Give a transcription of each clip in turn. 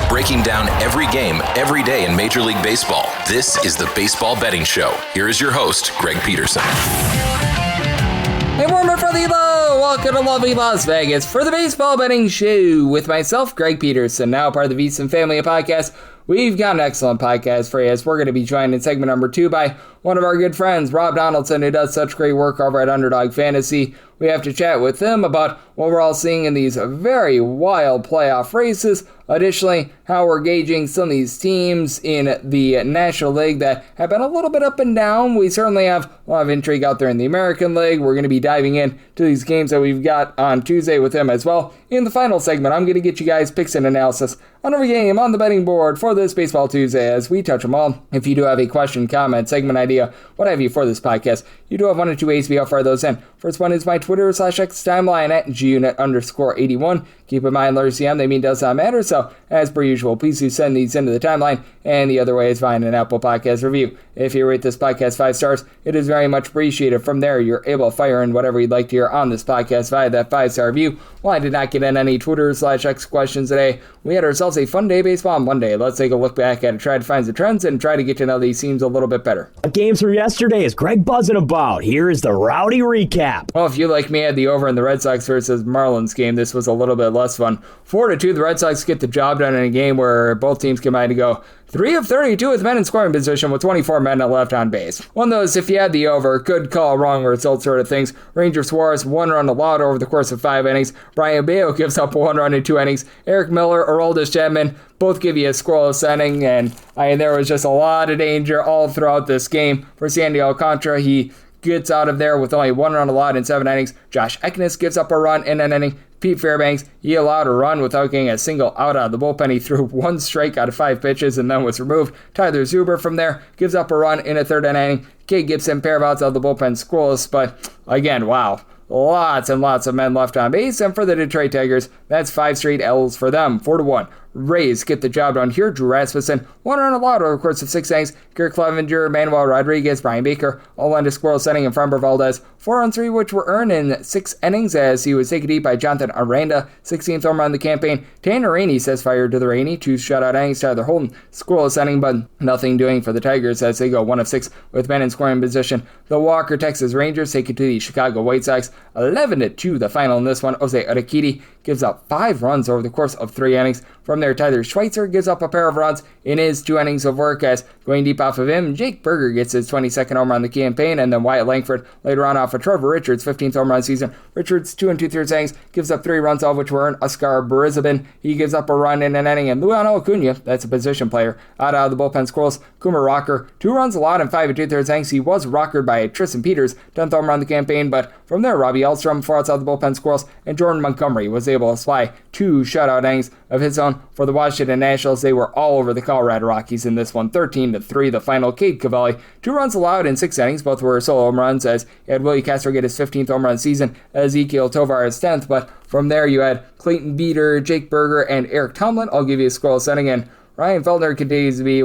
Breaking down every game, every day in Major League Baseball. This is the Baseball Betting Show. Here is your host, Greg Peterson. Hey, warmer for the low. Welcome to lovely Las Vegas for the Baseball Betting Show with myself, Greg Peterson, now part of the VSiN Family Podcast. We've got an excellent podcast for you as we're going to be joined in segment number 2 by one of our good friends, Rob Donaldson, who does such great work over at Underdog Fantasy. We have to chat with him about what we're all seeing in these very wild playoff races. Additionally, how we're gauging some of these teams in the National League that have been a little bit up and down. We certainly have a lot of intrigue out there in the American League. We're going to be diving into these games that we've got on Tuesday with him as well. In the final segment, I'm going to get you guys picks and analysis on every game on the betting board for this Baseball Tuesday as we touch them all. If you do have a question, comment, segment idea, what have you for this podcast, you do have one or two ways to fire those in. First one is my Twitter/X timeline at gunit_81. Keep in mind, letters CM, they mean does not matter. So, as per usual, please do send these into the timeline. And the other way is find an Apple Podcast review. If you rate this podcast 5 stars, it is very much appreciated. From there, you're able to fire in whatever you'd like to hear on this podcast via that 5-star review. Well, I did not get in any Twitter/X questions today. We had ourselves a fun day baseball on Monday. Let's take a look back at it, try to find the trends, and try to get to know these teams a little bit better. Games from yesterday is Greg buzzing about. Here is the rowdy recap. Well, if you, like me, had the over in the Red Sox versus Marlins game, this was a little bit less fun. 4-2, the Red Sox get the job done in a game where both teams combined to go 3 of 32 with men in scoring position with 24 men left on base. One of those, if you had the over, good call, wrong result sort of things. Ranger Suarez, 1 run allowed over the course of 5 innings. Brian Bayo gives up 1 run in 2 innings. Eric Miller, Aroldis Chapman, both give you a scoreless inning, and there was just a lot of danger all throughout this game. For Sandy Alcantara, he gets out of there with only 1 run allowed in 7 innings. Josh Eknes gives up a run in an inning. Pete Fairbanks, he allowed a run without getting a single out of the bullpen. He threw 1 strike out of 5 pitches and then was removed. Tyler Zuber from there gives up a run in a 3rd inning. Kate Gibson, pair of outs out of the bullpen, scoreless, but again, wow. Lots and lots of men left on base, and for the Detroit Tigers, that's 5 straight L's for them, 4-1. Rays get the job done here. Drew Rasmussen, 1 run allowed over the course of 6 innings. Kirk Clevenger, Manuel Rodriguez, Brian Baker, all on a scoreless inning, and Framber Valdez, 4 runs 3, which were earned in 6 innings as he was taken deep by Jonathan Aranda, 16th home run of the campaign. Tanner Rainey says fire to the Rainey, 2 shutout innings. Tyler Holden, scoreless inning, but nothing doing for the Tigers as they go 1 of 6 with men in scoring position. The Walker Texas Rangers take it to the Chicago White Sox, 11-2 the final in this one. Jose Urquidy gives up 5 runs over the course of 3 innings. From there, Tyler Schweitzer gives up a pair of runs in his 2 innings of work as going deep off of him, Jake Berger gets his 22nd home run on the campaign, and then Wyatt Langford later on off of Trevor Richards' 15th home run season. Richards, 2 2/3 innings, gives up 3 runs, all of which were earned. Oscar Brisbane, he gives up a run in an inning, and Luano Acuna, that's a position player, out of the bullpen scoreless. Coomer Rocker, 2 runs allowed in 5 2/3 innings. He was rockered by Tristan Peters, 10th home run on the campaign, but from there, Robbie Elstrom, 4 outs out of the bullpen scoreless, and Jordan Montgomery was able to supply 2 shutout innings of his own for the Washington Nationals. They were all over the Colorado Rockies in this one, 13-3 the final. Cade Cavalli, 2 runs allowed in 6 innings, both were solo home runs as you had Willie Castro get his 15th home run season, Ezekiel Tovar his 10th, but from there you had Clayton Beeter, Jake Berger, and Eric Tomlin. I'll give you a scoreless inning, and Ryan Feltner continues to be,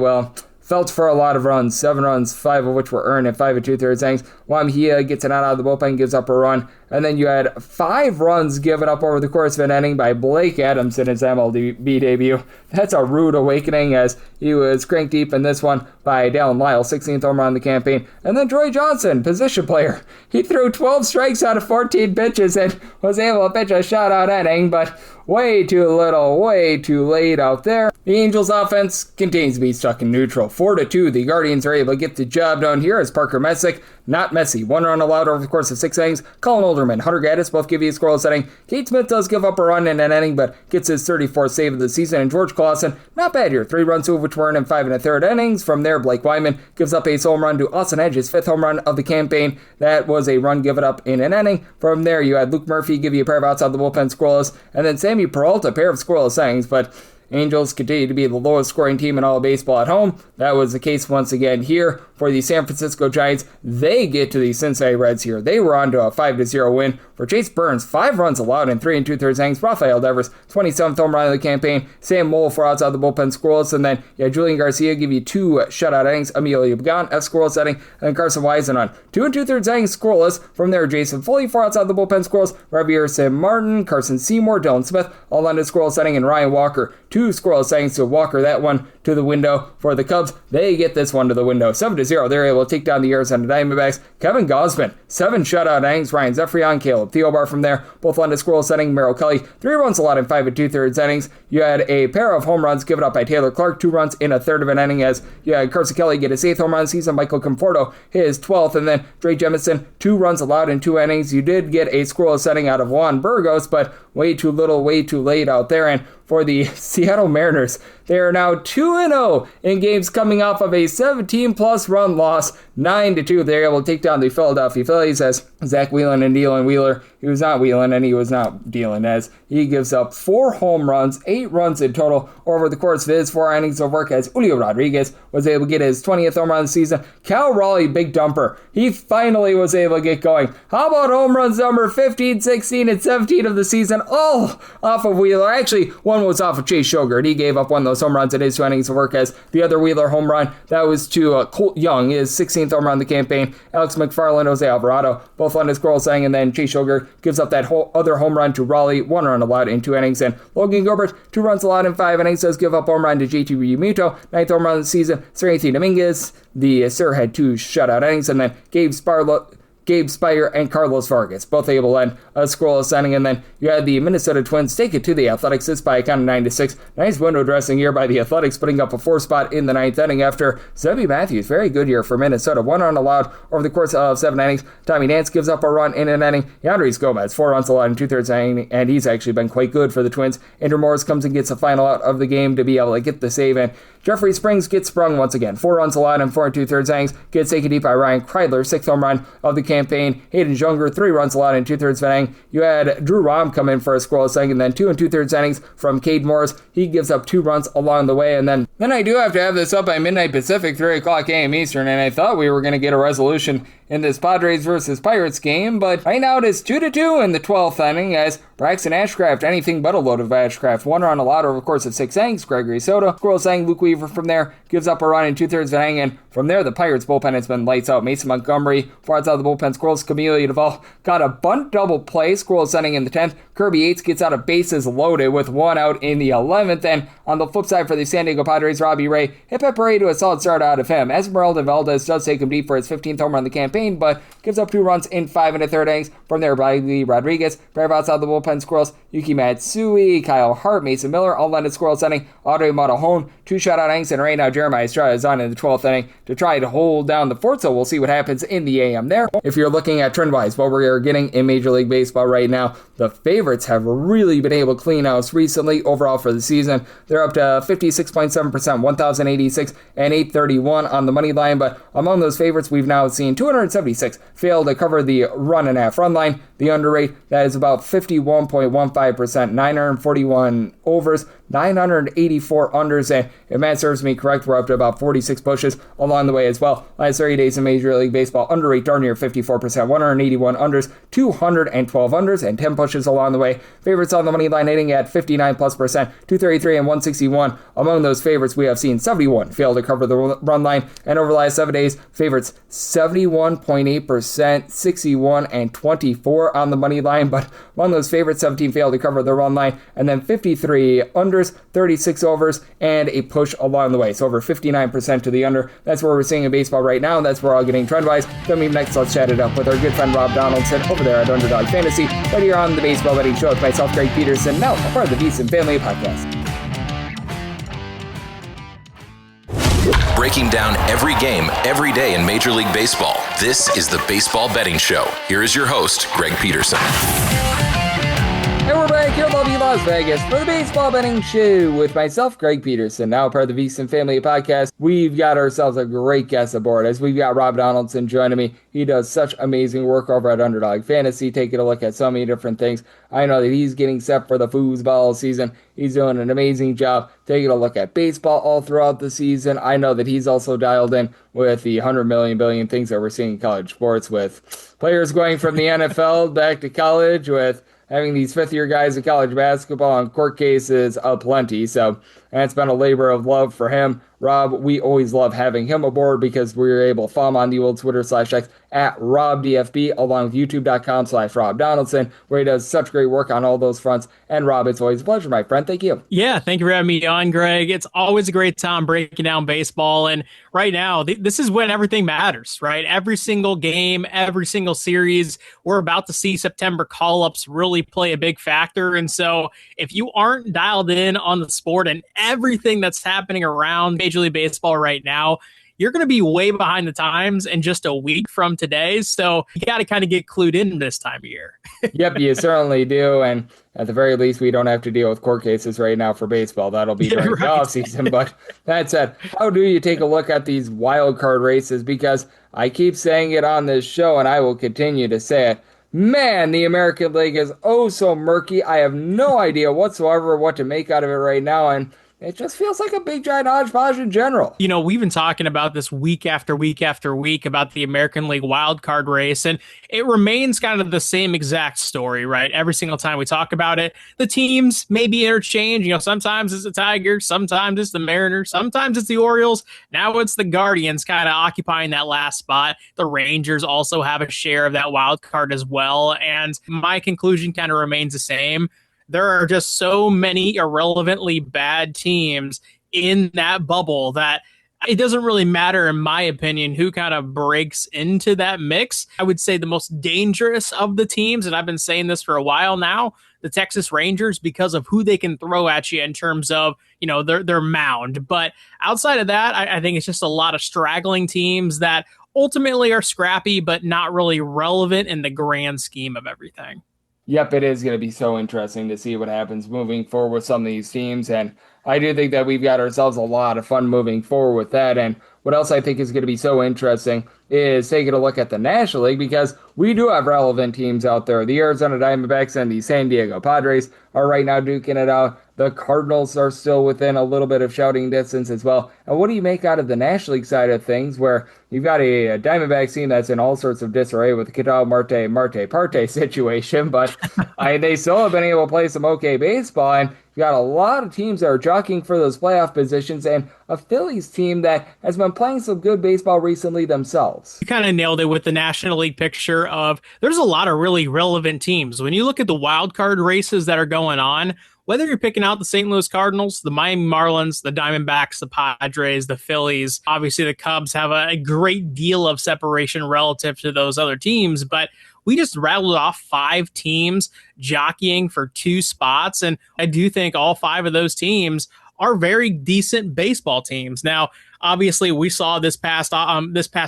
felt for a lot of runs, 7 runs, 5 of which were earned in 5 2/3 innings. Juan Mejia gets an out of the bullpen, gives up a run, and then you had 5 runs given up over the course of an inning by Blake Adams in his MLB debut. That's a rude awakening as he was cranked deep in this one by Dallin Lyle, 16th home run on the campaign. And then Troy Johnson, position player. He threw 12 strikes out of 14 pitches and was able to pitch a shutout inning, but way too little, way too late out there. The Angels offense continues to be stuck in neutral. 4-2, the Guardians are able to get the job done here as Parker Messick, not Messi, 1 run allowed over the course of 6 innings. Colin Olderman, Hunter Gaddis both give you a scoreless inning. Kate Smith does give up a run in an inning, but gets his 34th save of the season. And George Clausen, not bad here, 3 runs, 2 of which were in 5 1/3 innings. From there, Blake Wyman gives up a home run to Austin Hedges, 5th home run of the campaign. That was a run given up in an inning. From there, you had Luke Murphy give you a pair of outs out of the bullpen scoreless, and then Sammy Peralta, a pair of scoreless innings, but Angels continue to be the lowest scoring team in all of baseball at home. That was the case once again here for the San Francisco Giants. They get to the Cincinnati Reds here. They were on to a 5-0 win for Chase Burns. 5 runs allowed in 3 2/3 innings. Rafael Devers, 27th home run of the campaign. Sam Moll, 4 outs out of the bullpen scoreless. And then Julian Garcia give you 2 shutout innings. Emilio Pagan, a scoreless inning. And Carson Weisenhunt, 2 2/3 innings scoreless. From there, Jason Foley, 4 outs out of the bullpen scoreless. Javier San Martin, Carson Seymour, Dylan Smith, all on to scoreless inning. And Ryan Walker, 2 2 scoreless innings to Walker. That one to the window for the Cubs. They get this one to the window. 7-0. They're able to take down the Arizona Diamondbacks. Kevin Gausman, 7 shutout innings. Ryan Zefrian, Caleb Theobar from there. Both led to scoreless inning. Merrill Kelly, 3 runs allowed in 5 2/3 innings. You had a pair of home runs given up by Taylor Clark, 2 runs in a third of an inning, as you had Carson Kelly get his 8th home run of the season, Michael Conforto his 12th, and then Dre Jemison, 2 runs allowed in 2 innings. You did get a scoreless inning out of Juan Burgos, but way too little, way too late out there. And for the Seattle Mariners, they are now 2-0 in games coming off of a 17-plus run loss, 9-2. They're able to take down the Philadelphia Phillies, as Zach Wheelan and Dylan Wheeler, he was not wheeling and he was not dealing, as he gives up 4 home runs, 8 runs in total over the course of his 4 innings of work, as Julio Rodriguez was able to get his 20th home run of the season. Cal Raleigh, big dumper. He finally was able to get going. How about home runs number 15, 16, and 17 of the season, all off of Wheeler? Actually, one was off of Chase Shogert. He gave up one of those home runs in his 2 innings of work, as the other Wheeler home run, that was to Colt Young, his 16th home run of the campaign. Alex McFarland, Jose Alvarado, both on his scoreless inning, and then Chase Shogert gives up that whole other home run to Raleigh, 1 run allowed in 2 innings, and Logan Gilbert, 2 runs allowed in 5 innings, does give up home run to JT Realmuto, 9th home run of the season. Serenity Dominguez, the Sir, had 2 shutout innings, and then Gabe Spire and Carlos Vargas, both able to end a scoreless inning. And then you had the Minnesota Twins take it to the Athletics, this by a count of 9-6. Nice window dressing here by the Athletics, putting up a 4 spot in the 9th inning after Zebby Matthews. Very good year for Minnesota. 1 run allowed over the course of 7 innings. Tommy Nance gives up a run in an inning. Yandres Gomez, 4 runs allowed in 2/3 inning, and he's actually been quite good for the Twins. Andrew Morris comes and gets a final out of the game to be able to get the save, and Jeffrey Springs gets sprung once again. 4 runs allowed in 4 2/3 innings. Gets taken deep by Ryan Kreidler, 6th home run of the campaign. Hayden Junger, 3 runs allowed in 2/3 inning. You had Drew Rom come in for a scoreless inning, and then 2 2/3 innings from Cade Morris. He gives up 2 runs along the way, and then I do have to have this up by midnight Pacific, 3 o'clock a.m. Eastern, and I thought we were going to get a resolution in this Padres versus Pirates game, but right now it is 2-2 in the 12th inning, as Braxton Ashcraft, anything but a load of Ashcraft, 1 run allowed over the course of 6 innings. Gregory Soto, scoreless inning. Luke Weaver from there gives up a run in 2/3 inning, and from there the Pirates bullpen has been lights out. Mason Montgomery, 4 outs out of the bullpen, scoreless. Camilo Duvall got a bunt double play, scoreless inning in the 10th. Kirby Yates gets out of bases loaded with 1 out in the 11th, and on the flip side for the San Diego Padres, Robbie Ray, hip hip hooray to a solid start out of him. Esmeralda Valdez does take him deep for his 15th home run of the campaign, but gives up 2 runs in 5 1/3 innings. From there, Riley Rodriguez, pair outside of the bullpen, scoreless. Yuki Matsui, Kyle Hart, Mason Miller, all landed scoreless inning. Audrey Matahone, 2 shutout innings, and right now Jeremiah Estrada is on in the 12th inning to try to hold down the fort, so we'll see what happens in the AM there. If you're looking at trend-wise, what we're getting in Major League Baseball right now, the favorites have really been able to clean house recently overall for the season. They're up to 56.7%, 1,086 and 831 on the money line, but among those favorites, we've now seen 276 fail to cover the 1.5 run line. The under rate, that is about 51.15%, 941 overs, 984 unders, and if Matt serves me correct, we're up to about 46 pushes along the way as well. Last 30 days in Major League Baseball, under rate darn near 54%, 181 unders, 212 unders, and 10 pushes along the way. Favorites on the money line hitting at 59+%, 233 and 161. Among those favorites, we have seen 71 fail to cover the run line, and over the last 7 days, favorites 71.8%, 61 and 24 on the money line, but among those favorites, 17 failed to cover the run line, and then 53 unders, 36 overs, and a push along the way. So over 59% to the under. That's where we're seeing in baseball right now, and that's where we're all getting trend-wise. Coming up next, let's chat it up with our good friend Rob Donaldson over there at Underdog Fantasy, right here on the Baseball Betting Show with myself, Greg Peterson, now a part of the VSiN Family Podcast. Breaking down every game, every day in Major League Baseball. This is the Baseball Betting Show. Here is your host, Greg Peterson. And we're back here in lovely Las Vegas for the Baseball Betting Show with myself, Greg Peterson, now part of the VSiN Family Podcast. We've got ourselves a great guest aboard, as we've got Rob Donaldson joining me. He does such amazing work over at Underdog Fantasy, taking a look at so many different things. I know that he's getting set for the foosball season. He's doing an amazing job taking a look at baseball all throughout the season. I know that he's also dialed in with the 100 million billion things that we're seeing in college sports, with players going from the NFL back to college, with having these fifth-year guys in college basketball and court cases aplenty. So and it's been a labor of love for him. Rob, we always love having him aboard because we're able to follow him on the old Twitter/X at RobDFB, along with YouTube.com/Rob Donaldson, where he does such great work on all those fronts. And Rob, it's always a pleasure, my friend. Thank you. Yeah, thank you for having me on, Greg. It's always a great time breaking down baseball. And right now, this is when everything matters, right? Every single game, every single series, we're about to see September call-ups really play a big factor. And so if you aren't dialed in on the sport and everything that's happening around Major League Baseball right now, you're going to be way behind the times in just a week from today. So you got to kind of get clued in this time of year. Yep, you certainly do. And at the very least, we don't have to deal with court cases right now for baseball. That'll be during the off season. But that said, how do you take a look at these wild card races? Because I keep saying it on this show, and I will continue to say it. Man, the American League is oh so murky. I have no idea whatsoever what to make out of it right now. And it just feels like a big giant hodgepodge in general. You know, we've been talking about this week after week after week about the American League wild card race, and it remains kind of the same exact story, right? Every single time we talk about it, the teams may be interchanged. You know, sometimes it's the Tigers, sometimes it's the Mariners, sometimes it's the Orioles. Now it's the Guardians kind of occupying that last spot. The Rangers also have a share of that wild card as well, and my conclusion kind of remains the same. There are just so many irrelevantly bad teams in that bubble that it doesn't really matter, in my opinion, who kind of breaks into that mix. I would say the most dangerous of the teams, and I've been saying this for a while now, the Texas Rangers, because of who they can throw at you in terms of, you know, their mound. But outside of that, I think it's just a lot of straggling teams that ultimately are scrappy, but not really relevant in the grand scheme of everything. Yep, it is going to be so interesting to see what happens moving forward with some of these teams. And I do think that we've got ourselves a lot of fun moving forward with that. And what else I think is going to be so interesting is taking a look at the National League, because we do have relevant teams out there. The Arizona Diamondbacks and the San Diego Padres are right now duking it out. The Cardinals are still within a little bit of shouting distance as well. And what do you make out of the National League side of things, where you've got a Diamondbacks team that's in all sorts of disarray with the Ketel Marte Parte situation, but they still have been able to play some okay baseball, and you've got a lot of teams that are jockeying for those playoff positions, and a Phillies team that has been playing some good baseball recently themselves. You kind of nailed it with the National League picture of there's a lot of really relevant teams. When you look at the wild card races that are going on, whether you're picking out the St. Louis Cardinals, the Miami Marlins, the Diamondbacks, the Padres, the Phillies, obviously the Cubs have a great deal of separation relative to those other teams, but we just rattled off 5 teams jockeying for 2 spots, and I do think all 5 of those teams are very decent baseball teams. Now, obviously, we saw this past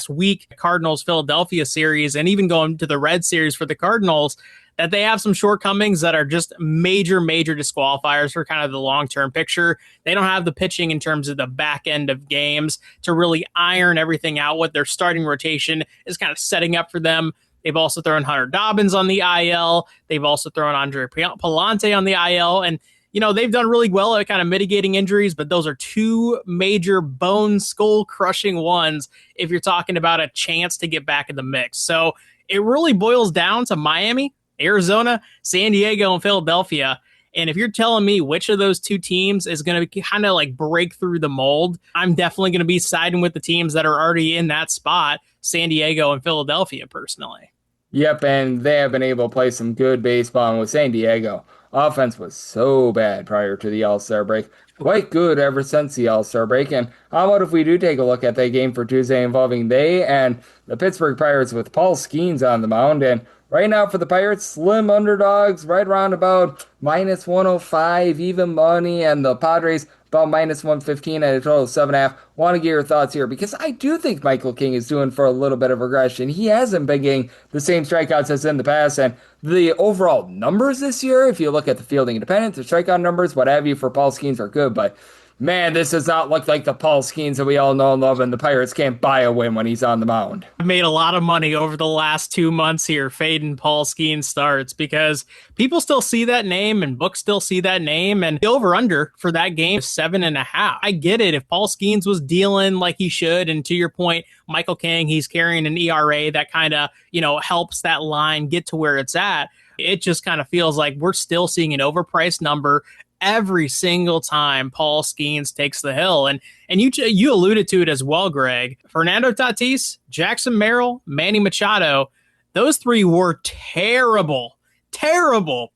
week Cardinals Philadelphia series, and even going to the Red series for the Cardinals, that they have some shortcomings that are just major disqualifiers for kind of the long-term picture. They don't have the pitching in terms of the back end of games to really iron everything out. What their starting rotation is kind of setting up for them. They've also thrown Hunter Dobbins on the IL. They've also thrown Andre Palante on the IL. And, you know, they've done really well at kind of mitigating injuries, but those are 2 major bone skull crushing ones if you're talking about a chance to get back in the mix. So it really boils down to Miami, Arizona, San Diego, and Philadelphia. And if you're telling me which of those 2 teams is going to kind of like break through the mold, I'm definitely going to be siding with the teams that are already in that spot, San Diego and Philadelphia, personally. Yep, and they have been able to play some good baseball. And with San Diego, offense was so bad prior to the All-Star break. Quite good ever since the All-Star break. And how about if we do take a look at that game for Tuesday involving they and the Pittsburgh Pirates with Paul Skeens on the mound? And right now for the Pirates, slim underdogs, right around about minus 105, even money, and the Padres about minus 115 at a total of 7.5. Want to get your thoughts here, because I do think Michael King is doing for a little bit of regression. He hasn't been getting the same strikeouts as in the past, and the overall numbers this year, if you look at the fielding independence, the strikeout numbers, what have you, for Paul Skeens are good, but man, this does not look like the Paul Skeens that we all know and love, and the Pirates can't buy a win when he's on the mound. I've made a lot of money over the last 2 months here fading Paul Skeens starts, because people still see that name and books still see that name, and the over-under for that game is 7.5. I get it. If Paul Skeens was dealing like he should, and to your point, Michael King, he's carrying an ERA that kind of, you know, helps that line get to where it's at. It just kind of feels like we're still seeing an overpriced number. every single time Paul Skeens takes the hill. And you alluded to it as well, Greg. Fernando Tatis, Jackson Merrill, Manny Machado, those three were terrible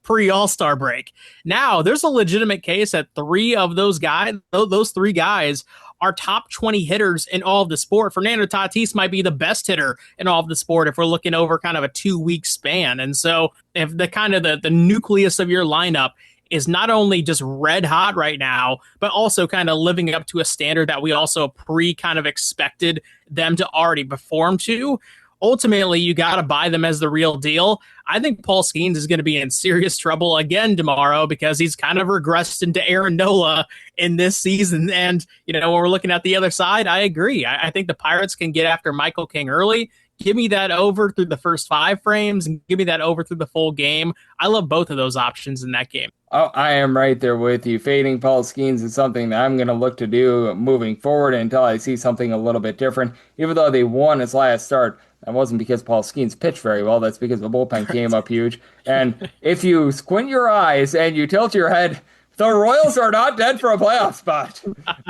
pre-All-Star break. Now, there's a legitimate case that three of those three guys are top 20 hitters in all of the sport. Fernando Tatis might be the best hitter in all of the sport if we're looking over kind of a 2-week span. And so if the nucleus of your lineup is not only just red hot right now, but also kind of living up to a standard that we also kind of expected them to already perform to, ultimately, you got to buy them as the real deal. I think Paul Skeens is going to be in serious trouble again tomorrow because he's kind of regressed into Aaron Nola in this season. And, when we're looking at the other side, I agree. I think the Pirates can get after Michael King early. Give me that over through the first 5 frames and give me that over through the full game. I love both of those options in that game. Oh, I am right there with you. Fading Paul Skeens is something that I'm going to look to do moving forward until I see something a little bit different. Even though they won his last start, that wasn't because Paul Skeens pitched very well. That's because the bullpen came up huge. And if you squint your eyes and you tilt your head, the Royals are not dead for a playoff spot.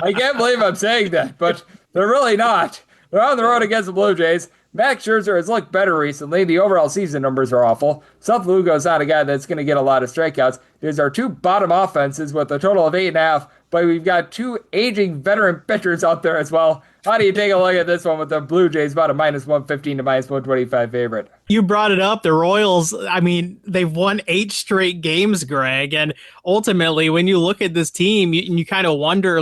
I can't believe I'm saying that, but they're really not. They're on the road against the Blue Jays. Max Scherzer has looked better recently. The overall season numbers are awful. Seth Lugo's not a guy that's going to get a lot of strikeouts. There's our 2 bottom offenses with a total of 8.5, but we've got 2 aging veteran pitchers out there as well. How do you take a look at this one with the Blue Jays about a -115 to -125 favorite? You brought it up. The Royals, they've won 8 straight games, Greg. And ultimately, when you look at this team, you kind of wonder,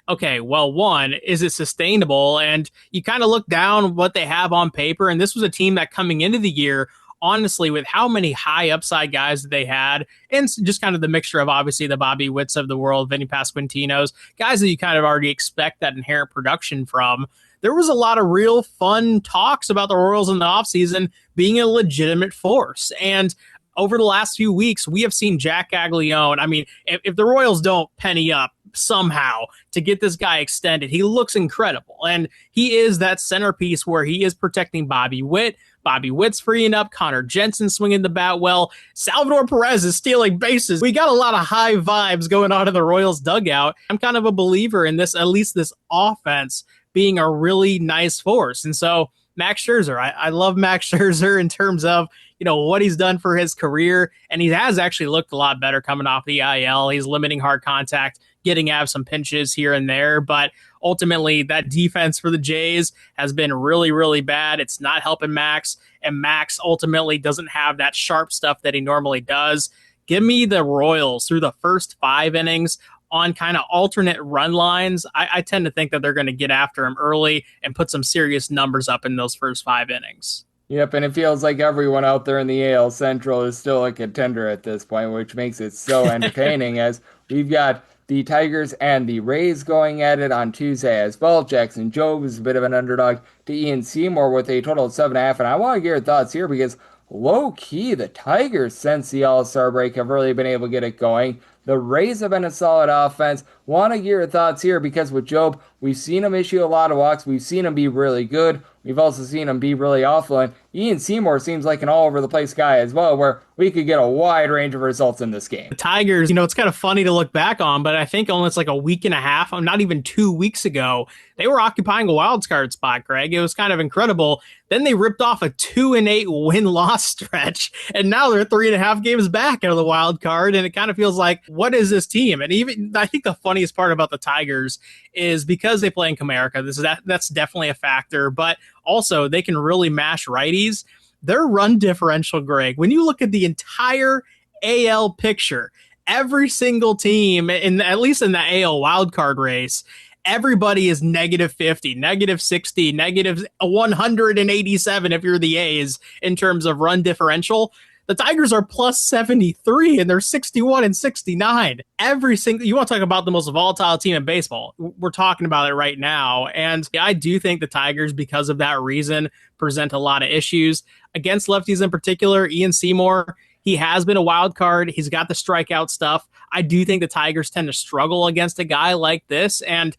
okay, well, one, is it sustainable? And you kind of look down what they have on paper. And this was a team that coming into the year, honestly, with how many high upside guys that they had, and just kind of the mixture of obviously the Bobby Witts of the world, Vinny Pasquantinos, guys that you kind of already expect that inherent production from. There was a lot of real fun talks about the Royals in the offseason being a legitimate force. And over the last few weeks, we have seen Jack Caglione. If the Royals don't penny up somehow to get this guy extended, he looks incredible. And he is that centerpiece where he is protecting Bobby Witt. Bobby Witt's freeing up. Connor Jensen swinging the bat well. Salvador Perez is stealing bases. We got a lot of high vibes going on in the Royals dugout. I'm kind of a believer in this, at least this offense being a really nice force. And so Max Scherzer, I love Max Scherzer in terms of, what he's done for his career. And he has actually looked a lot better coming off the IL. He's limiting hard contact, getting out of some pinches here and there. But ultimately, that defense for the Jays has been really, really bad. It's not helping Max. And Max ultimately doesn't have that sharp stuff that he normally does. Give me the Royals through the first 5 innings on kind of alternate run lines. I tend to think that they're going to get after him early and put some serious numbers up in those first 5 innings. Yep, and it feels like everyone out there in the AL Central is still a contender at this point, which makes it so entertaining as we've got the Tigers and the Rays going at it on Tuesday as well. Jackson Jobe is a bit of an underdog to Ian Seymour with a total of 7.5, and I want to get your thoughts here because low-key, the Tigers since the All-Star break have really been able to get it going. The Rays have been a solid offense. Want to get your thoughts here because with Jobe, we've seen him issue a lot of walks. We've seen him be really good. We've also seen him be really awful. And Ian Seymour seems like an all-over-the-place guy as well, where we could get a wide range of results in this game. The Tigers, it's kind of funny to look back on, but I think almost like a week and a half, not even 2 weeks ago, they were occupying a wild card spot, Greg. It was kind of incredible. Then they ripped off a 2-8 win-loss stretch, and now they're 3.5 games back out of the wild card, and it kind of feels like, what is this team? And even I think the funniest part about the Tigers is because they play in Comerica, that's definitely a factor, but also they can really mash righties. Their run differential, Greg, when you look at the entire AL picture, every single team, at least in the AL wildcard race, everybody is -50, -60, -187 if you're the A's in terms of run differential. The Tigers are +73 and they're 61 and 69. You want to talk about the most volatile team in baseball. We're talking about it right now. And I do think the Tigers, because of that reason, present a lot of issues against lefties in particular. Ian Seymour, he has been a wild card. He's got the strikeout stuff. I do think the Tigers tend to struggle against a guy like this. And,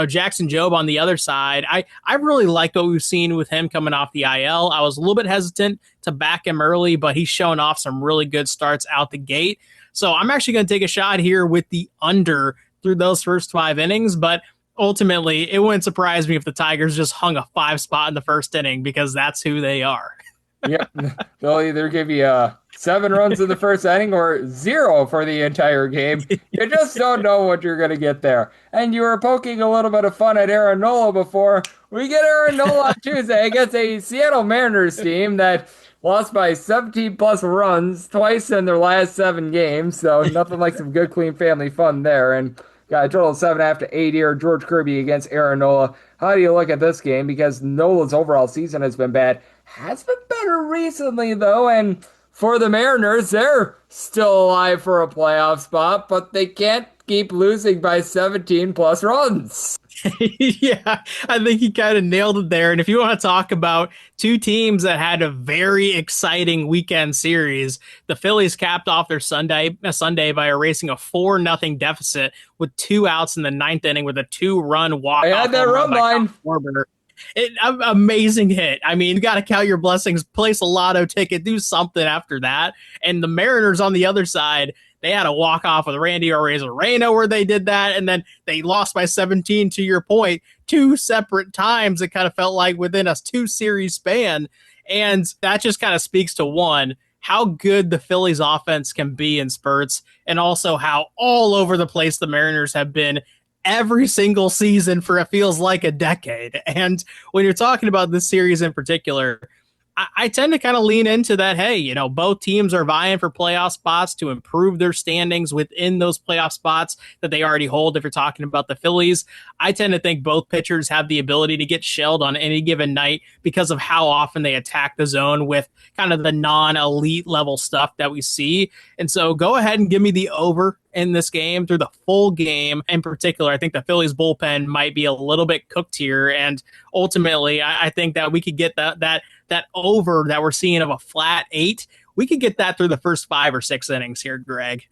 Jackson Jobe on the other side, I really liked what we've seen with him coming off the IL. I was a little bit hesitant to back him early, but he's shown off some really good starts out the gate. So I'm actually going to take a shot here with the under through those first 5 innings, but ultimately it wouldn't surprise me if the Tigers just hung a 5 spot in the first inning because that's who they are. Yep. They'll either give you 7 runs in the first inning or 0 for the entire game. You just don't know what you're going to get there. And you were poking a little bit of fun at Aaron Nola before. We get Aaron Nola on Tuesday against a Seattle Mariners team that lost by 17-plus runs twice in their last 7 games. So nothing like some good, clean family fun there. And got a total of 7.5 to 8 here. George Kirby against Aaron Nola. How do you look at this game? Because Nola's overall season has been bad. Has been better recently, though, and for the Mariners, they're still alive for a playoff spot, but they can't keep losing by 17-plus runs. Yeah, I think he kind of nailed it there. And if you want to talk about 2 teams that had a very exciting weekend series, the Phillies capped off their Sunday by erasing a 4-0 deficit with 2 outs in the 9th inning with a 2-run walk-off. They had that run line. Amazing hit. I mean, you got to count your blessings, place a lotto ticket, do something after that. And the Mariners on the other side, they had a walk-off with Randy Arozarena where they did that, and then they lost by 17, to your point, 2 separate times. It kind of felt like within a 2-series span. And that just kind of speaks to, one, how good the Phillies offense can be in spurts, and also how all over the place the Mariners have been every single season for it feels like a decade. And when you're talking about this series in particular, I tend to kind of lean into that. Hey, you know, both teams are vying for playoff spots to improve their standings within those playoff spots that they already hold. If you're talking about the Phillies, I tend to think both pitchers have the ability to get shelled on any given night because of how often they attack the zone with kind of the non-elite level stuff that we see. And so go ahead and give me the over in this game through the full game. In particular, I think the Phillies bullpen might be a little bit cooked here. And ultimately, I think that we could get that over that we're seeing of a flat 8. We could get that through the first 5 or 6 innings here, Greg.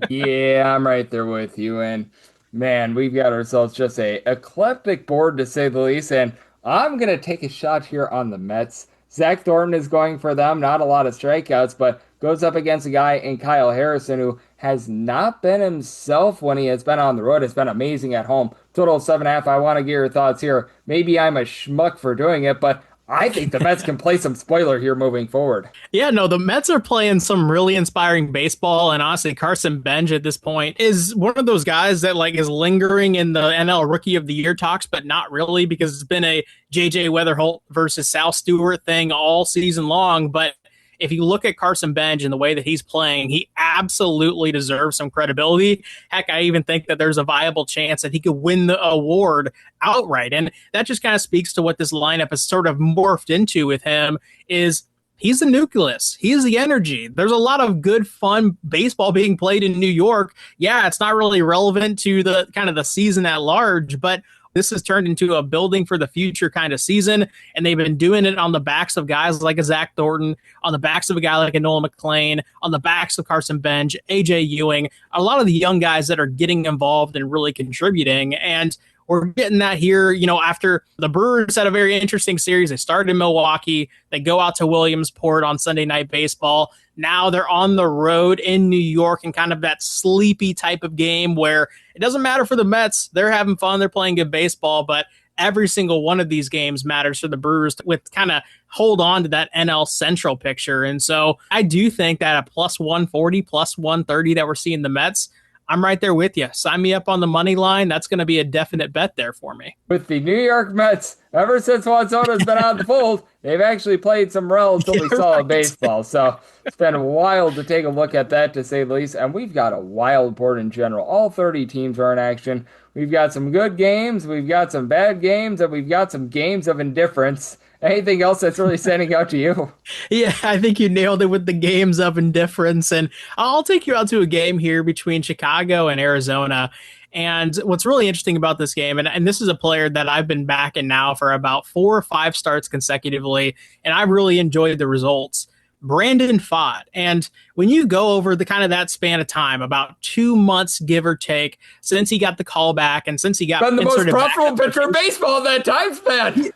Yeah, I'm right there with you. And man, we've got ourselves just a eclectic board to say the least. And I'm going to take a shot here on the Mets. Zach Thornton is going for them. Not a lot of strikeouts, but goes up against a guy in Kyle Harrison who has not been himself when he has been on the road. It's been amazing at home. Total 7.5. I want to get your thoughts here. Maybe I'm a schmuck for doing it, but I think the Mets can play some spoiler here moving forward. Yeah, no, the Mets are playing some really inspiring baseball, and honestly, Carson Bench at this point is one of those guys that like is lingering in the NL Rookie of the Year talks, but not really, because it's been a JJ Weatherholt versus Sal Stewart thing all season long. But if you look at Carson Bench and the way that he's playing, he absolutely deserves some credibility. Heck, I even think that there's a viable chance that he could win the award outright. And that just kind of speaks to what this lineup has sort of morphed into with him is he's the nucleus. He's the energy. There's a lot of good, fun baseball being played in New York. Yeah, it's not really relevant to the kind of the season at large, but this has turned into a building for the future kind of season, and they've been doing it on the backs of guys like a Zach Thornton, on the backs of a guy like a Nolan McLean, on the backs of Carson Bench, AJ Ewing, a lot of the young guys that are getting involved and really contributing. And we're getting that here, you know, after the Brewers had a very interesting series. They started in Milwaukee. They go out to Williamsport on Sunday Night Baseball. Now they're on the road in New York in kind of that sleepy type of game where it doesn't matter for the Mets. They're having fun. They're playing good baseball, but every single one of these games matters for the Brewers with kind of hold on to that NL Central picture. And so I do think that a plus 140, plus 130 that we're seeing the Mets, I'm right there with you. Sign me up on the money line. That's going to be a definite bet there for me. With the New York Mets, ever since Juan Soto's been out of the fold, they've actually played some relatively solid baseball. So it's been wild to take a look at that, to say the least. And we've got a wild board in general. All 30 teams are in action. We've got some good games, we've got some bad games, and we've got some games of indifference. Anything else that's really standing out to you? Yeah, I think you nailed it with the games of indifference. And I'll take you out to a game here between Chicago and Arizona. And what's really interesting about this game, and this is a player that I've been backing now for about 4 or 5 starts consecutively, and I've really enjoyed the results. Brandon Pfaadt. And when you go over the kind of that span of time, about 2 months, give or take, since he got the call back and since he got been the most profitable pitcher in baseball in that time span.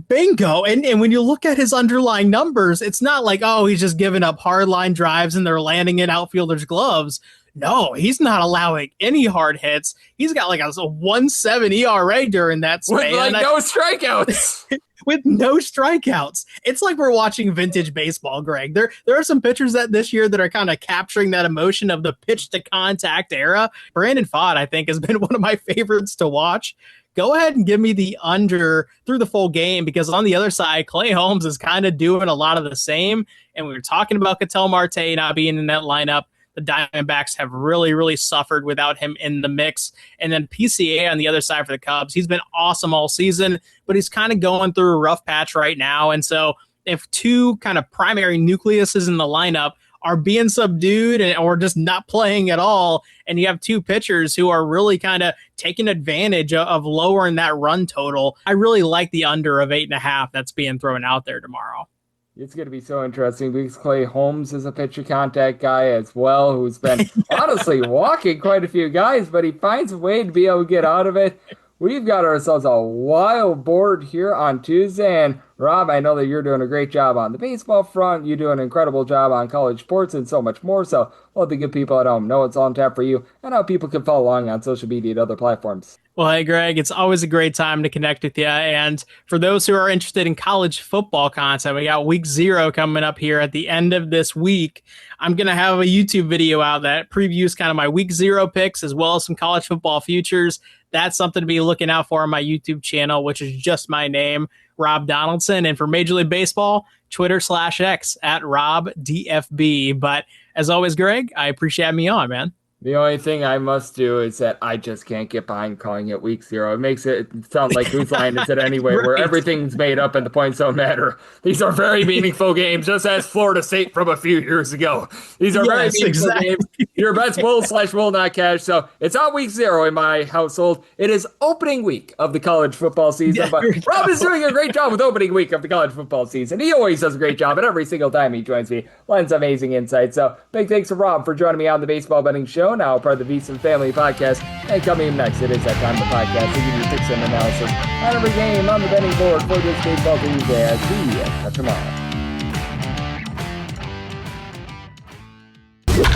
Bingo. And when you look at his underlying numbers, it's not like, oh, he's just giving up hard line drives and they're landing in outfielders' gloves. No, he's not allowing any hard hits. He's got like a 1.7 ERA during that span. With like no strikeouts. With no strikeouts. It's like we're watching vintage baseball, Greg. There are some pitchers that this year that are kind of capturing that emotion of the pitch to contact era. Brandon Pfaadt, I think, has been one of my favorites to watch. Go ahead and give me the under through the full game, because on the other side, Clay Holmes is kind of doing a lot of the same. And we were talking about Ketel Marte not being in that lineup. The Diamondbacks have really, really suffered without him in the mix. And then PCA on the other side for the Cubs. He's been awesome all season, but he's kind of going through a rough patch right now. And so if two kind of primary nucleuses in the lineup are being subdued or just not playing at all, and you have two pitchers who are really kind of taking advantage of lowering that run total, I really like the under of 8.5 that's being thrown out there tomorrow. It's going to be so interesting because Clay Holmes is a pitcher contact guy as well, who's been honestly walking quite a few guys, but he finds a way to be able to get out of it. We've got ourselves a wild board here on Tuesday, and Rob, I know that you're doing a great job on the baseball front. You do an incredible job on college sports and so much more, so we'll have to give people at home know what's on tap for you and how people can follow along on social media and other platforms. Well, hey, Greg, it's always a great time to connect with you. And for those who are interested in college football content, we got week 0 coming up here at the end of this week. I'm going to have a YouTube video out that previews kind of my week 0 picks as well as some college football futures. That's something to be looking out for on my YouTube channel, which is just my name, Rob Donaldson. And for Major League Baseball, Twitter/X at RobDFB. But as always, Greg, I appreciate having me on, man. The only thing I must do is that I just can't get behind calling it week 0. It makes it sound like whose line is it anyway, Right. where everything's made up and the points don't matter. These are very meaningful games, just as Florida State from a few years ago. These are very meaningful games. Your bets will not cash. So it's not week 0 in my household. It is opening week of the college football season. But Rob is doing a great job with opening week of the college football season. He always does a great job, and every single time he joins me, lends amazing insight. So big thanks to Rob for joining me on the Baseball Betting Show, now part of the VSiN Family Podcast. And coming up next, it is that time of the podcast to give you picks and analysis on every game on the betting board for this Baseball Tuesday as we touch them all.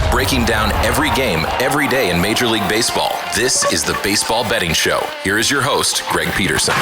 Breaking down every game, every day in Major League Baseball. This is the Baseball Betting Show. Here is your host, Greg Peterson.